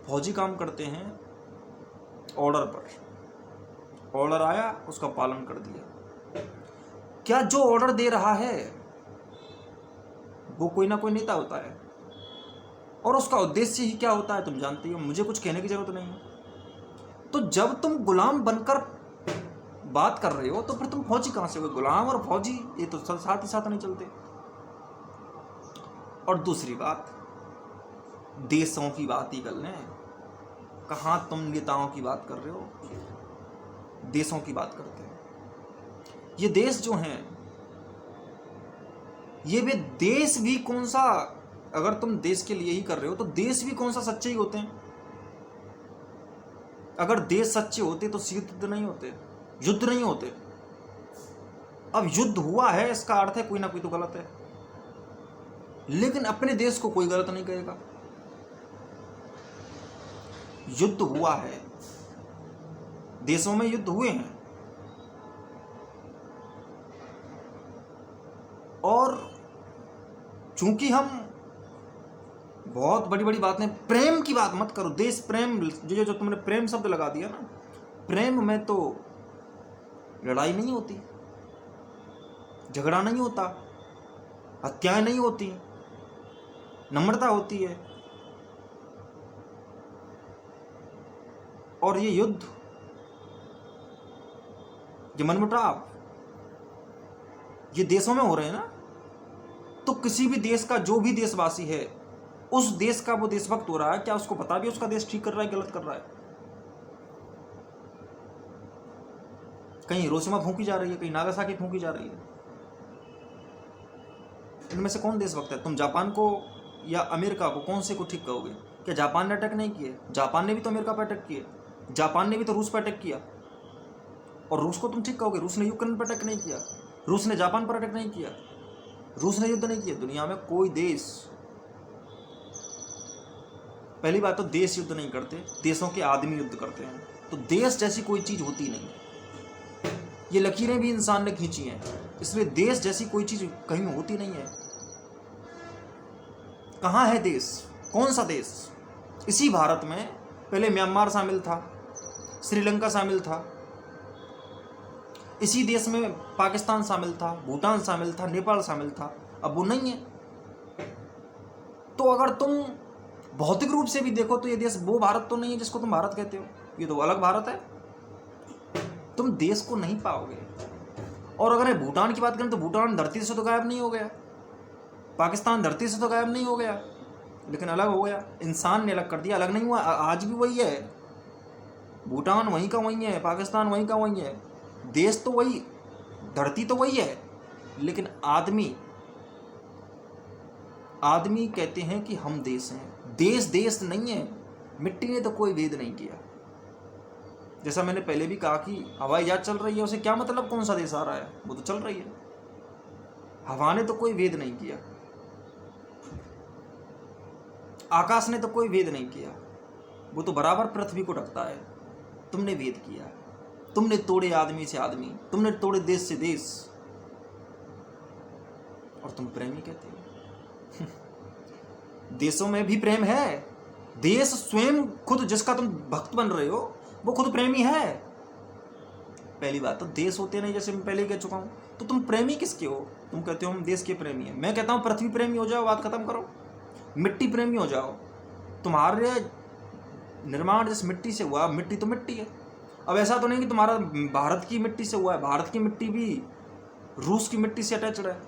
फौजी काम करते हैं ऑर्डर पर, ऑर्डर आया, उसका पालन कर दिया। क्या जो ऑर्डर दे रहा है वो कोई ना कोई नेता होता है, और उसका उद्देश्य ही क्या होता है तुम जानती हो, मुझे कुछ कहने की जरूरत नहीं है। तो जब तुम गुलाम बनकर बात कर रहे हो तो फिर तुम फौजी कहां से हो? गुलाम और फौजी ये तो साथ ही साथ नहीं चलते। और दूसरी बात, देशों की बात ही कर लें, कहां तुम नेताओं की बात कर रहे हो, देशों की बात करते हैं। ये देश जो हैं, ये भी देश भी कौन सा, अगर तुम देश के लिए ही कर रहे हो तो देश भी कौन सा सच्चे ही होते हैं। अगर देश सच्चे होते तो युद्ध नहीं होते, युद्ध नहीं होते। अब युद्ध हुआ है, इसका अर्थ है कोई ना कोई तो गलत है, लेकिन अपने देश को कोई गलत नहीं कहेगा। युद्ध हुआ है, देशों में युद्ध हुए हैं, और चूंकि हम बहुत बड़ी बड़ी बातें, प्रेम की बात मत करो, देश प्रेम, जो तुमने प्रेम शब्द लगा दिया ना, प्रेम में तो लड़ाई नहीं होती, झगड़ा नहीं होता, हत्याएं नहीं होती, नम्रता होती है। और ये युद्ध, ये मनमुटाव, ये देशों में हो रहे हैं ना, तो किसी भी देश का जो भी देशवासी है, उस देश का वो देशभक्त हो रहा है, क्या उसको पता भी उसका देश ठीक कर रहा है गलत कर रहा है? कहीं हिरोशिमा फूंकी जा रही है, कहीं नागासाकी फूंकी जा रही है। इनमें से कौन देशभक्त है? तुम जापान को या अमेरिका को, कौन से को ठीक कहोगे? क्या जापान ने अटैक नहीं किए? जापान ने भी तो अमेरिका पर अटैक किए, जापान ने भी तो रूस पर अटैक किया, और रूस को तुम ठीक कहोगे? रूस ने यूक्रेन पर अटैक नहीं किया, रूस ने जापान पर अटैक नहीं किया, रूस ने युद्ध नहीं किया। दुनिया में कोई देश, पहली बात तो देश युद्ध नहीं करते, देशों के आदमी युद्ध करते हैं। तो देश जैसी कोई चीज होती नहीं, ये लकीरें भी इंसान ने खींची हैं, इसलिए देश जैसी कोई चीज कहीं होती नहीं है। कहाँ है देश? कौन सा देश? इसी भारत में पहले म्यांमार शामिल था, श्रीलंका शामिल था, इसी देश में पाकिस्तान शामिल था, भूटान शामिल था, नेपाल शामिल था, अब वो नहीं है। तो अगर तुम भौतिक रूप से भी देखो तो ये देश वो भारत तो नहीं है जिसको तुम भारत कहते हो, ये तो अलग भारत है, तुम देश को नहीं पाओगे। और अगर भूटान की बात करें तो भूटान धरती से तो गायब नहीं हो गया, पाकिस्तान धरती से तो गायब नहीं हो गया, लेकिन अलग हो गया, इंसान ने अलग कर दिया। अलग नहीं हुआ, आज भी वही है। भूटान वहीं का वहीं है, पाकिस्तान वहीं का वहीं है, देश तो वही, धरती तो वही है, लेकिन आदमी आदमी कहते हैं कि हम देश हैं। देश देश नहीं है। मिट्टी ने तो कोई भेद नहीं किया। जैसा मैंने पहले भी कहा कि हवाई जहाज चल रही है, उसे क्या मतलब कौन सा देश आ रहा है, वो तो चल रही है। हवा ने तो कोई भेद नहीं किया, आकाश ने तो कोई भेद नहीं किया, वो तो बराबर पृथ्वी को ढकता है। तुमने भेद किया, तुमने तोड़े आदमी से आदमी, तुमने तोड़े देश से देश, और तुम प्रेमी कहते हो। देशों में भी प्रेम है। देश स्वयं खुद, जिसका तुम भक्त बन रहे हो, वो खुद प्रेमी है। पहली बात तो देश होते नहीं, जैसे मैं पहले ही कह चुका हूं। तो तुम प्रेमी किसके हो? तुम कहते हो हम देश के प्रेमी हैं, मैं कहता हूं पृथ्वी प्रेमी हो जाओ, बात खत्म करो। मिट्टी प्रेमी हो जाओ। तुम्हारे निर्माण जिस मिट्टी से हुआ, मिट्टी तो मिट्टी है। अब ऐसा तो नहीं कि तुम्हारा भारत की मिट्टी से हुआ है, भारत की मिट्टी भी रूस की मिट्टी से अटैच्ड है।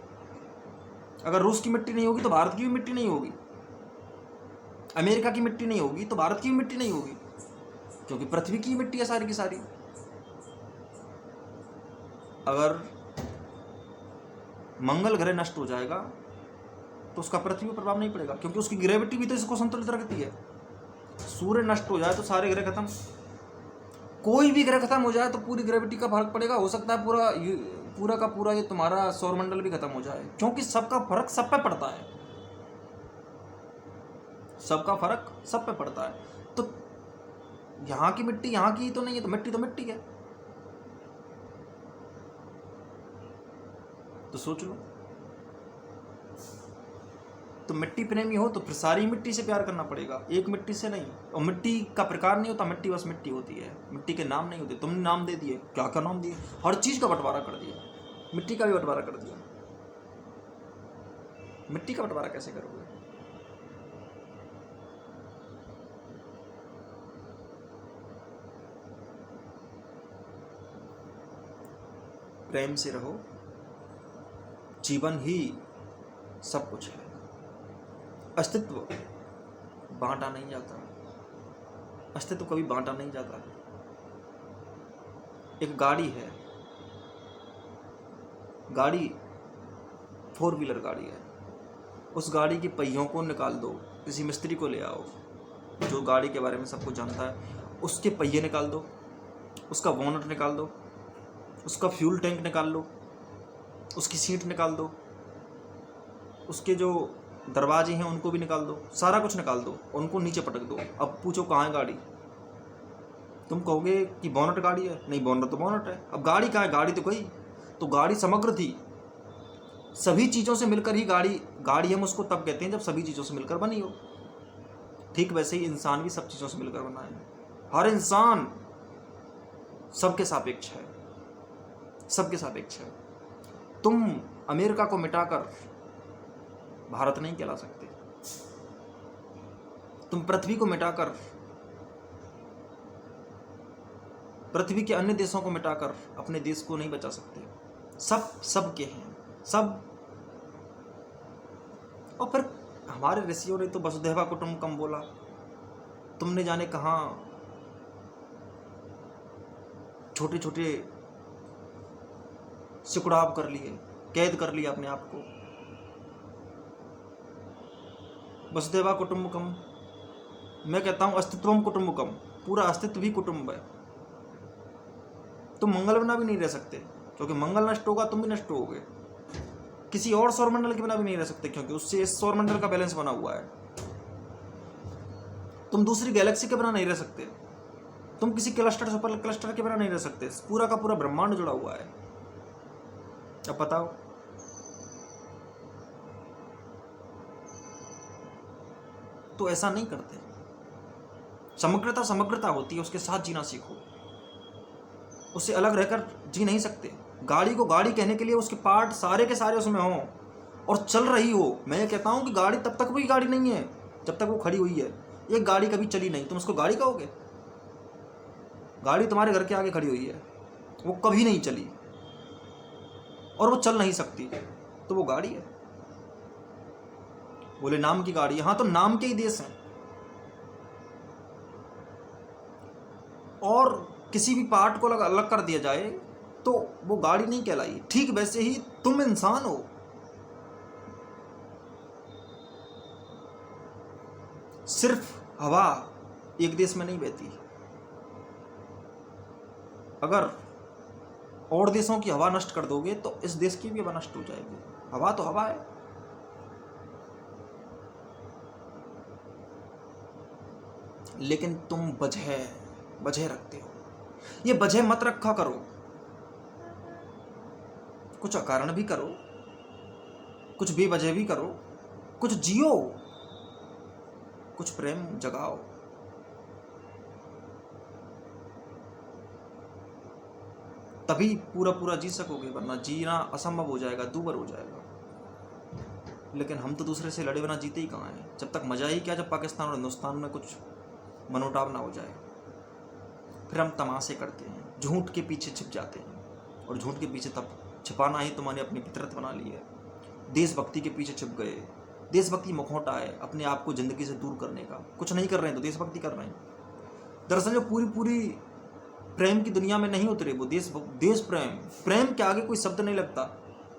अगर रूस की मिट्टी नहीं होगी तो भारत की भी मिट्टी नहीं होगी, अमेरिका की मिट्टी नहीं होगी तो भारत की भी मिट्टी नहीं होगी, क्योंकि पृथ्वी की मिट्टी है सारी की सारी। अगर मंगल ग्रह नष्ट हो जाएगा तो उसका पृथ्वी पर प्रभाव नहीं पड़ेगा, क्योंकि उसकी ग्रेविटी भी तो इसको संतुलित रखती है। सूर्य नष्ट हो जाए तो सारे ग्रह खत्म, कोई भी ग्रह खत्म हो जाए तो पूरी ग्रेविटी का फर्क पड़ेगा। हो सकता है पूरा का पूरा ये तुम्हारा सौरमंडल भी खत्म हो जाए, क्योंकि सबका फर्क सब पे पड़ता है, सबका फर्क सब पे पड़ता है। तो यहाँ की मिट्टी यहाँ की तो नहीं है, तो मिट्टी है। तो सोच लो, तो मिट्टी प्रेमी हो तो फिर सारी मिट्टी से प्यार करना पड़ेगा, एक मिट्टी से नहीं। और मिट्टी का प्रकार नहीं होता, मिट्टी बस मिट्टी होती है, मिट्टी के नाम नहीं होते। तुमने नाम दे दिए, क्या क्या नाम दिए, हर चीज़ का बंटवारा कर दिया, मिट्टी का भी बंटवारा कर दिया। मिट्टी का बंटवारा कैसे करोगे? प्रेम से रहो, जीवन ही सब कुछ है। अस्तित्व बांटा नहीं जाता, अस्तित्व कभी बांटा नहीं जाता। एक गाड़ी है, गाड़ी 4 व्हीलर गाड़ी है, उस गाड़ी के पहियों को निकाल दो, किसी मिस्त्री को ले आओ जो गाड़ी के बारे में सब कुछ जानता है, उसके पहिए निकाल दो, उसका बोनट निकाल दो, उसका फ्यूल टैंक निकाल लो, उसकी सीट निकाल दो, उसके जो दरवाजे हैं उनको भी निकाल दो, सारा कुछ निकाल दो, उनको नीचे पटक दो। अब पूछो कहाँ है गाड़ी? तुम कहोगे कि बोनट गाड़ी है, नहीं बोनट तो बोनट है। अब गाड़ी कहाँ है? गाड़ी तो कोई, तो गाड़ी समग्र थी, सभी चीज़ों से मिलकर ही गाड़ी हम उसको तब कहते हैं जब सभी चीज़ों से मिलकर बनी हो। ठीक वैसे ही इंसान भी सब चीज़ों से मिलकर बना है। हर इंसान सबके सापेक्ष है, सबके सापेक्ष है। तुम अमेरिका को मिटाकर भारत नहीं कहला सकते, तुम पृथ्वी को मिटाकर, पृथ्वी के अन्य देशों को मिटाकर अपने देश को नहीं बचा सकते। सब सबके हैं, सब। और फिर हमारे ऋषियों ने तो वसुधैव कुटुंबकम बोला, तुमने जाने कहाँ छोटे छोटे सिकुड़ाव कर लिए, कैद कर लिया अपने आप को। वसुधैव कुटुंबकम, मैं कहता हूं अस्तित्वम कुटुंबकम, पूरा अस्तित्व भी कुटुंब है। तुम मंगल बिना भी नहीं रह सकते, क्योंकि मंगल नष्ट होगा तुम भी नष्ट होगे। किसी और सौरमंडल के बिना भी नहीं रह सकते, क्योंकि उससे इस सौरमंडल का बैलेंस बना हुआ है। तुम दूसरी गैलेक्सी के बिना नहीं रह सकते, तुम किसी क्लस्टर सुपर क्लस्टर के बिना नहीं रह सकते, पूरा का पूरा ब्रह्मांड जुड़ा हुआ है। अब बताओ, तो ऐसा नहीं करते। समग्रता समग्रता होती है, उसके साथ जीना सीखो, उससे अलग रहकर जी नहीं सकते। गाड़ी को गाड़ी कहने के लिए उसके पार्ट सारे के सारे उसमें हों और चल रही हो। मैं ये कहता हूँ कि गाड़ी तब तक भी गाड़ी नहीं है जब तक वो खड़ी हुई है। एक गाड़ी कभी चली नहीं, तुम उसको गाड़ी कहोगे? गाड़ी तुम्हारे घर के आगे खड़ी हुई है, वो कभी नहीं चली और वो चल नहीं सकती, तो वो गाड़ी है। बोले नाम की गाड़ी, हाँ तो नाम के ही देश हैं। और किसी भी पार्ट को अलग कर दिया जाए तो वो गाड़ी नहीं कहलाई। ठीक वैसे ही तुम इंसान हो। सिर्फ हवा एक देश में नहीं बहती। अगर और देशों की हवा नष्ट कर दोगे तो इस देश की भी हवा नष्ट हो जाएगी। हवा तो हवा है। लेकिन तुम वजह रखते हो। ये वजह मत रखा करो, कुछ अकारण भी करो, कुछ बेवजह भी करो, कुछ जियो, कुछ प्रेम जगाओ। तभी पूरा जी सकोगे, वरना जीना असंभव हो जाएगा, दूभर हो जाएगा। लेकिन हम तो दूसरे से लड़े बिना जीते ही कहाँ हैं। जब तक मजा ही क्या, जब पाकिस्तान और हिंदुस्तान में कुछ मनोटाव ना हो जाए। फिर हम तमाशे करते हैं, झूठ के पीछे छिप जाते हैं। और झूठ के पीछे तब छिपाना ही तुम्हारी अपनी फितरत बना ली है। देशभक्ति के पीछे छिप गए। देशभक्ति मुखौटा है अपने आप को जिंदगी से दूर करने का। कुछ नहीं कर रहे हैं तो देशभक्ति कर रहे हैं। दरअसल जो पूरी प्रेम की दुनिया में नहीं उतरे, वो देश प्रेम के आगे कोई शब्द नहीं लगता।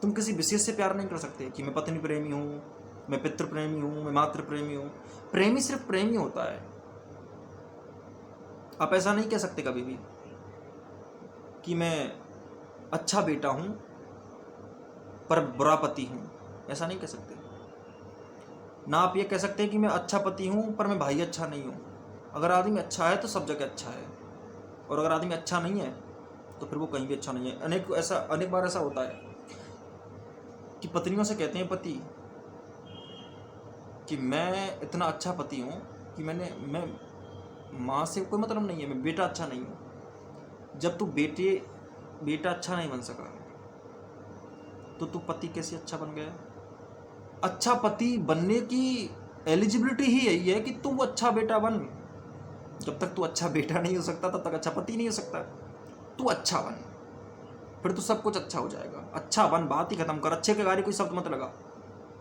तुम किसी विशेष से प्यार नहीं कर सकते कि मैं पत्नी प्रेमी हूँ, मैं पितृ प्रेमी हूँ, मैं मातृ प्रेमी हूँ। प्रेमी सिर्फ प्रेमी होता है। आप ऐसा नहीं कह सकते कभी भी कि मैं अच्छा बेटा हूँ पर बुरा पति हूँ। ऐसा नहीं कह सकते। ना आप ये कह सकते कि मैं अच्छा पति हूँ पर मैं भाई अच्छा नहीं हूँ। अगर आदमी अच्छा है तो सब जगह अच्छा है, और अगर आदमी अच्छा नहीं है तो फिर वो कहीं भी अच्छा नहीं है। अनेक बार ऐसा होता है कि पत्नियों से कहते हैं पति कि मैं इतना अच्छा पति हूँ कि मैं माँ से कोई मतलब नहीं है, मैं बेटा अच्छा नहीं हूँ। जब तू बेटा अच्छा नहीं बन सका तो तू पति कैसे अच्छा बन गया? अच्छा पति बनने की एलिजिबिलिटी ही यही है कि तू अच्छा बेटा बन। जब तक तू अच्छा बेटा नहीं हो सकता तब तक अच्छा पति नहीं हो सकता। तू अच्छा बन, फिर तो सब कुछ अच्छा हो जाएगा। अच्छा बन, बात ही खत्म कर। अच्छे के गाड़ी कोई शब्द मत लगा।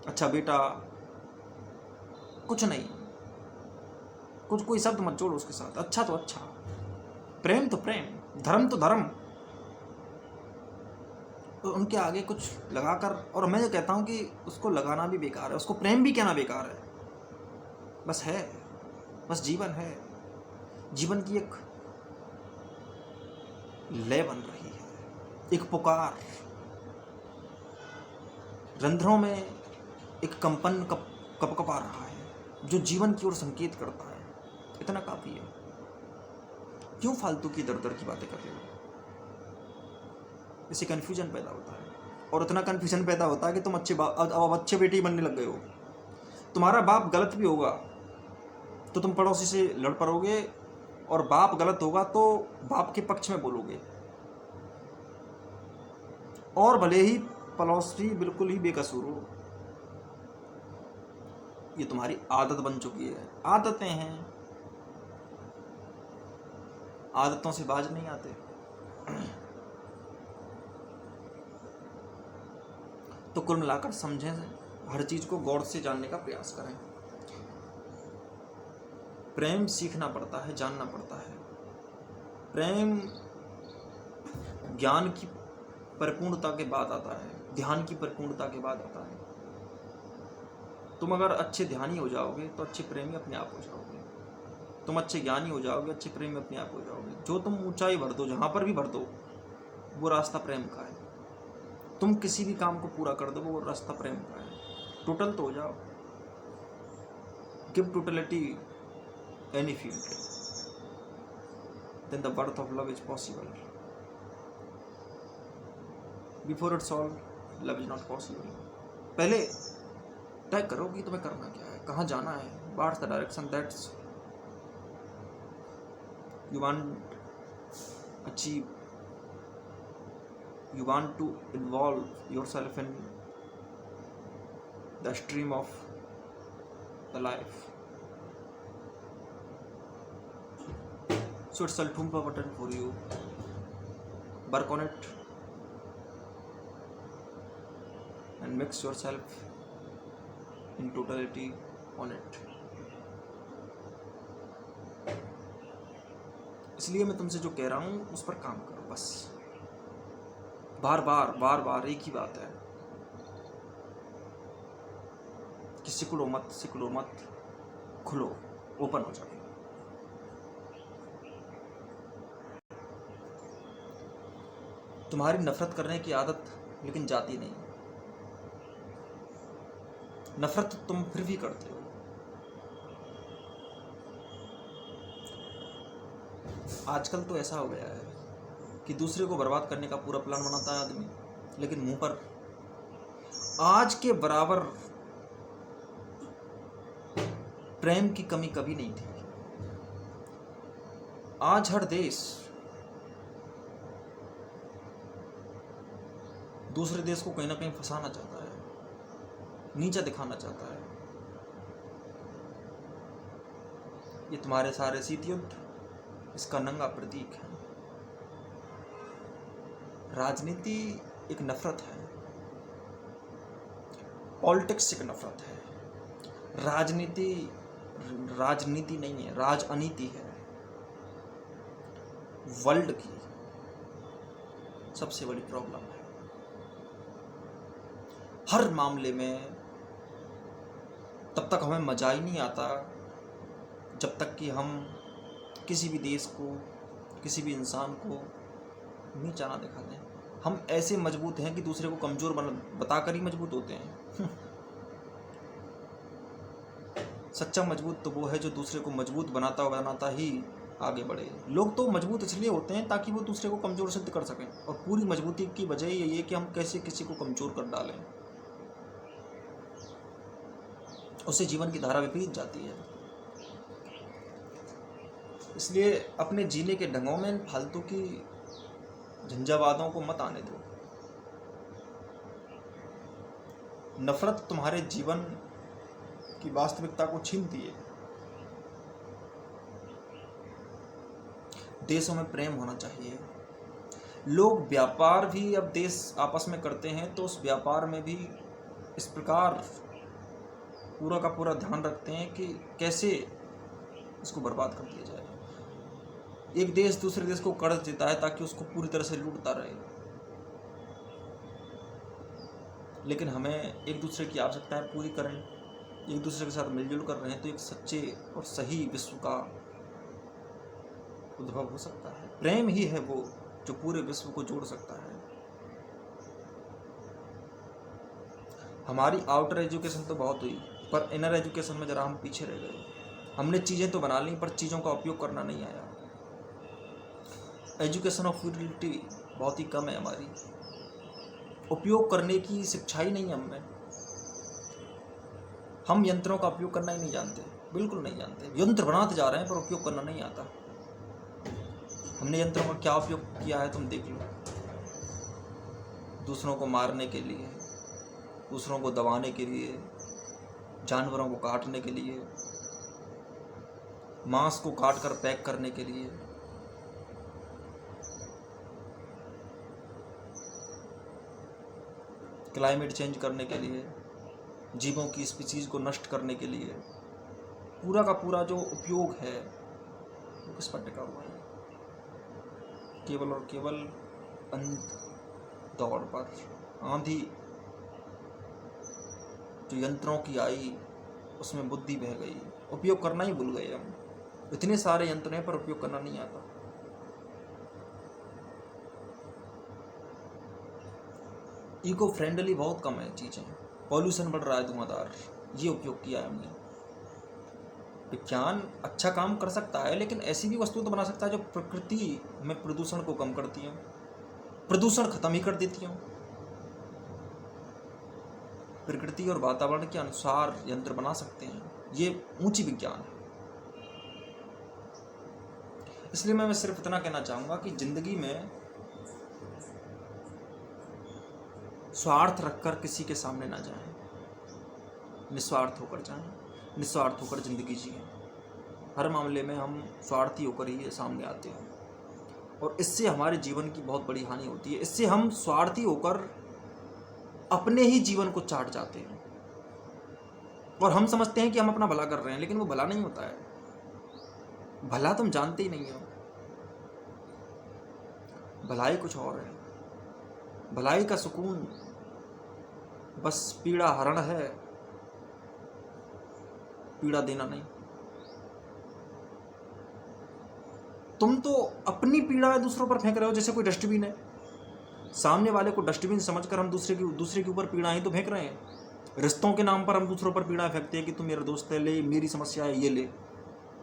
अच्छा बेटा कुछ नहीं, कुछ कोई शब्द मत जोड़ उसके साथ। अच्छा तो अच्छा, प्रेम तो प्रेम, धर्म तो धर्म। तो उनके आगे कुछ लगाकर, और मैं ये कहता हूँ कि उसको लगाना भी बेकार है, उसको प्रेम भी कहना बेकार है। बस जीवन है। जीवन की एक लय बन रही है, एक पुकार। रंध्रों में एक कंपन कपकपा रहा है जो जीवन की ओर संकेत करता है। इतना काफी है। क्यों फालतू की दर की बातें कर रहे हो? इससे कन्फ्यूजन पैदा होता है, और इतना कन्फ्यूजन पैदा होता है कि तुम अब अच्छे बेटे ही बनने लग गए हो। तुम्हारा बाप गलत भी होगा तो तुम पड़ोसी से लड़ पड़ोगे, और बाप गलत होगा तो बाप के पक्ष में बोलोगे। और भले ही पड़ोसी बिल्कुल ही बेकसूर हो, ये तुम्हारी आदत बन चुकी है। आदतें हैं, आदतों से बाज नहीं आते। तो कुल मिलाकर समझें, हर चीज को गौर से जानने का प्रयास करें। प्रेम सीखना पड़ता है, जानना पड़ता है। प्रेम ज्ञान की परिपूर्णता के बाद आता है, ध्यान की परिपूर्णता के बाद आता है। तुम अगर अच्छे ध्यानी हो जाओगे तो अच्छे प्रेमी अपने आप हो जाओगे। तुम अच्छे ज्ञानी हो जाओगे, अच्छे प्रेमी अपने आप हो जाओगे। जो तुम ऊंचाई भर दो, जहां पर भी भर दो, वो रास्ता प्रेम का है। तुम किसी भी काम को पूरा कर दो, वो रास्ता प्रेम का है। टोटल तो हो जाओ। Give totality any field, then the birth of love is possible. Before it's all, love is not possible. पहले तय करो कि तुम्हें करना क्या है, कहाँ जाना है, what's the direction that you want achieve. You want to involve yourself in the stream of the life. So it's a Tumpa button for you. Work on it and mix yourself in totality on it. इसलिए मैं तुमसे जो कह रहा हूं उस पर काम करो बस। बार बार एक ही बात है कि सिकुड़ो मत, खुलो, ओपन हो जाओ। तुम्हारी नफरत करने की आदत लेकिन जाती नहीं। नफरत तुम फिर भी करते हो। आजकल तो ऐसा हो गया है कि दूसरे को बर्बाद करने का पूरा प्लान बनाता है आदमी, लेकिन मुंह पर आज के बराबर प्रेम की कमी कभी नहीं थी। आज हर देश दूसरे देश को कहीं ना कहीं फंसाना चाहता है, नीचा दिखाना चाहता है। ये तुम्हारे सारे शीत युद्ध इसका नंगा प्रतीक है। राजनीति एक नफरत है, पॉलिटिक्स एक नफरत है। राजनीति नहीं है, राजनीति है। वर्ल्ड की सबसे बड़ी प्रॉब्लम है। हर मामले में तब तक हमें मजा ही नहीं आता जब तक कि हम किसी भी देश को, किसी भी इंसान को नीचा ना दिखा दें। हम ऐसे मजबूत हैं कि दूसरे को कमज़ोर बताकर ही मजबूत होते हैं। सच्चा मजबूत तो वो है जो दूसरे को मजबूत बनाता ही आगे बढ़े। लोग तो मजबूत इसलिए होते हैं ताकि वो दूसरे को कमज़ोर सिद्ध कर सकें, और पूरी मजबूती की वजह यही है कि हम कैसे किसी को कमज़ोर कर डालें। उससे जीवन की धारा विपरीत जाती है। इसलिए अपने जीने के ढंगों में इन फालतू की झंझावादों को मत आने दो। नफरत तुम्हारे जीवन की वास्तविकता को छीनती है। देशों में प्रेम होना चाहिए। लोग व्यापार भी अब देश आपस में करते हैं तो उस व्यापार में भी इस प्रकार पूरा का पूरा ध्यान रखते हैं कि कैसे इसको बर्बाद कर दिया जाए। एक देश दूसरे देश को कर्ज देता है ताकि उसको पूरी तरह से लूटता रहे, लेकिन हमें एक दूसरे की आवश्यकताएं पूरी करें, एक दूसरे के साथ मिलजुल कर रहे हैं तो एक सच्चे और सही विश्व का उद्भव हो सकता है। प्रेम ही है वो जो पूरे विश्व को जोड़ सकता है। हमारी आउटर एजुकेशन तो बहुत हुई, पर इनर एजुकेशन में जरा हम पीछे रह गए। हमने चीज़ें तो बना ली पर चीज़ों का उपयोग करना नहीं आया। एजुकेशन ऑफ यूटिलिटी बहुत ही कम है हमारी। उपयोग करने की शिक्षा ही नहीं है हमें। हम यंत्रों का उपयोग करना ही नहीं जानते, बिल्कुल नहीं जानते। यंत्र बनाते जा रहे हैं पर उपयोग करना नहीं आता। हमने यंत्रों का क्या उपयोग किया है तुम देख लो। दूसरों को मारने के लिए, दूसरों को दबाने के लिए, जानवरों को काटने के लिए, मांस को काट कर पैक करने के लिए। क्लाइमेट चेंज करने के लिए, जीवों की स्पीसीज को नष्ट करने के लिए। पूरा का पूरा जो उपयोग है वो किस पर टिका हुआ है? केवल और केवल अंत दौड़ पर। आंधी जो यंत्रों की आई उसमें बुद्धि बह गई, उपयोग करना ही भूल गए हम। इतने सारे यंत्र हैं पर उपयोग करना नहीं आता। इको फ्रेंडली बहुत कम है चीज़ें। पॉल्यूशन बढ़ रहा है, धुआंधार, ये उपयोग किया है हमने। विज्ञान अच्छा काम कर सकता है लेकिन ऐसी भी वस्तु तो बना सकता है जो प्रकृति में प्रदूषण को कम करती हो, प्रदूषण खत्म ही कर देती हो। प्रकृति और वातावरण के अनुसार यंत्र बना सकते हैं, ये ऊंची विज्ञान है। इसलिए मैं सिर्फ इतना कहना चाहूँगा कि जिंदगी में स्वार्थ रखकर किसी के सामने ना जाएं, निस्वार्थ होकर जाएं, निस्वार्थ होकर जिंदगी जिएं। हर मामले में हम स्वार्थी होकर ही सामने आते हैं और इससे हमारे जीवन की बहुत बड़ी हानि होती है। इससे हम स्वार्थी होकर अपने ही जीवन को चाट जाते हैं। और हम समझते हैं कि हम अपना भला कर रहे हैं, लेकिन वो भला नहीं होता है। भला तुम जानते ही नहीं हो। भलाई कुछ और है। भलाई का सुकून बस पीड़ा हरण है, पीड़ा देना नहीं। तुम तो अपनी पीड़ा दूसरों पर फेंक रहे हो। जैसे कोई डस्टबिन है, सामने वाले को डस्टबिन समझकर हम दूसरे के ऊपर पीड़ा ही तो फेंक रहे हैं। रिश्तों के नाम पर हम दूसरों पर पीड़ा फेंकते हैं कि तू मेरा दोस्त है, ले मेरी समस्या है, ये ले।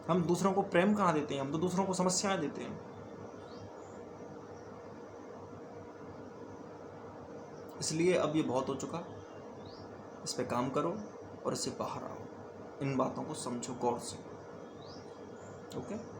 हम दूसरों को प्रेम कहाँ देते हैं, हम तो दूसरों को समस्याएं देते हैं। इसलिए अब ये बहुत हो चुका, इस पे काम करो और इससे बाहर आओ। इन बातों को समझो गौर से। ओके।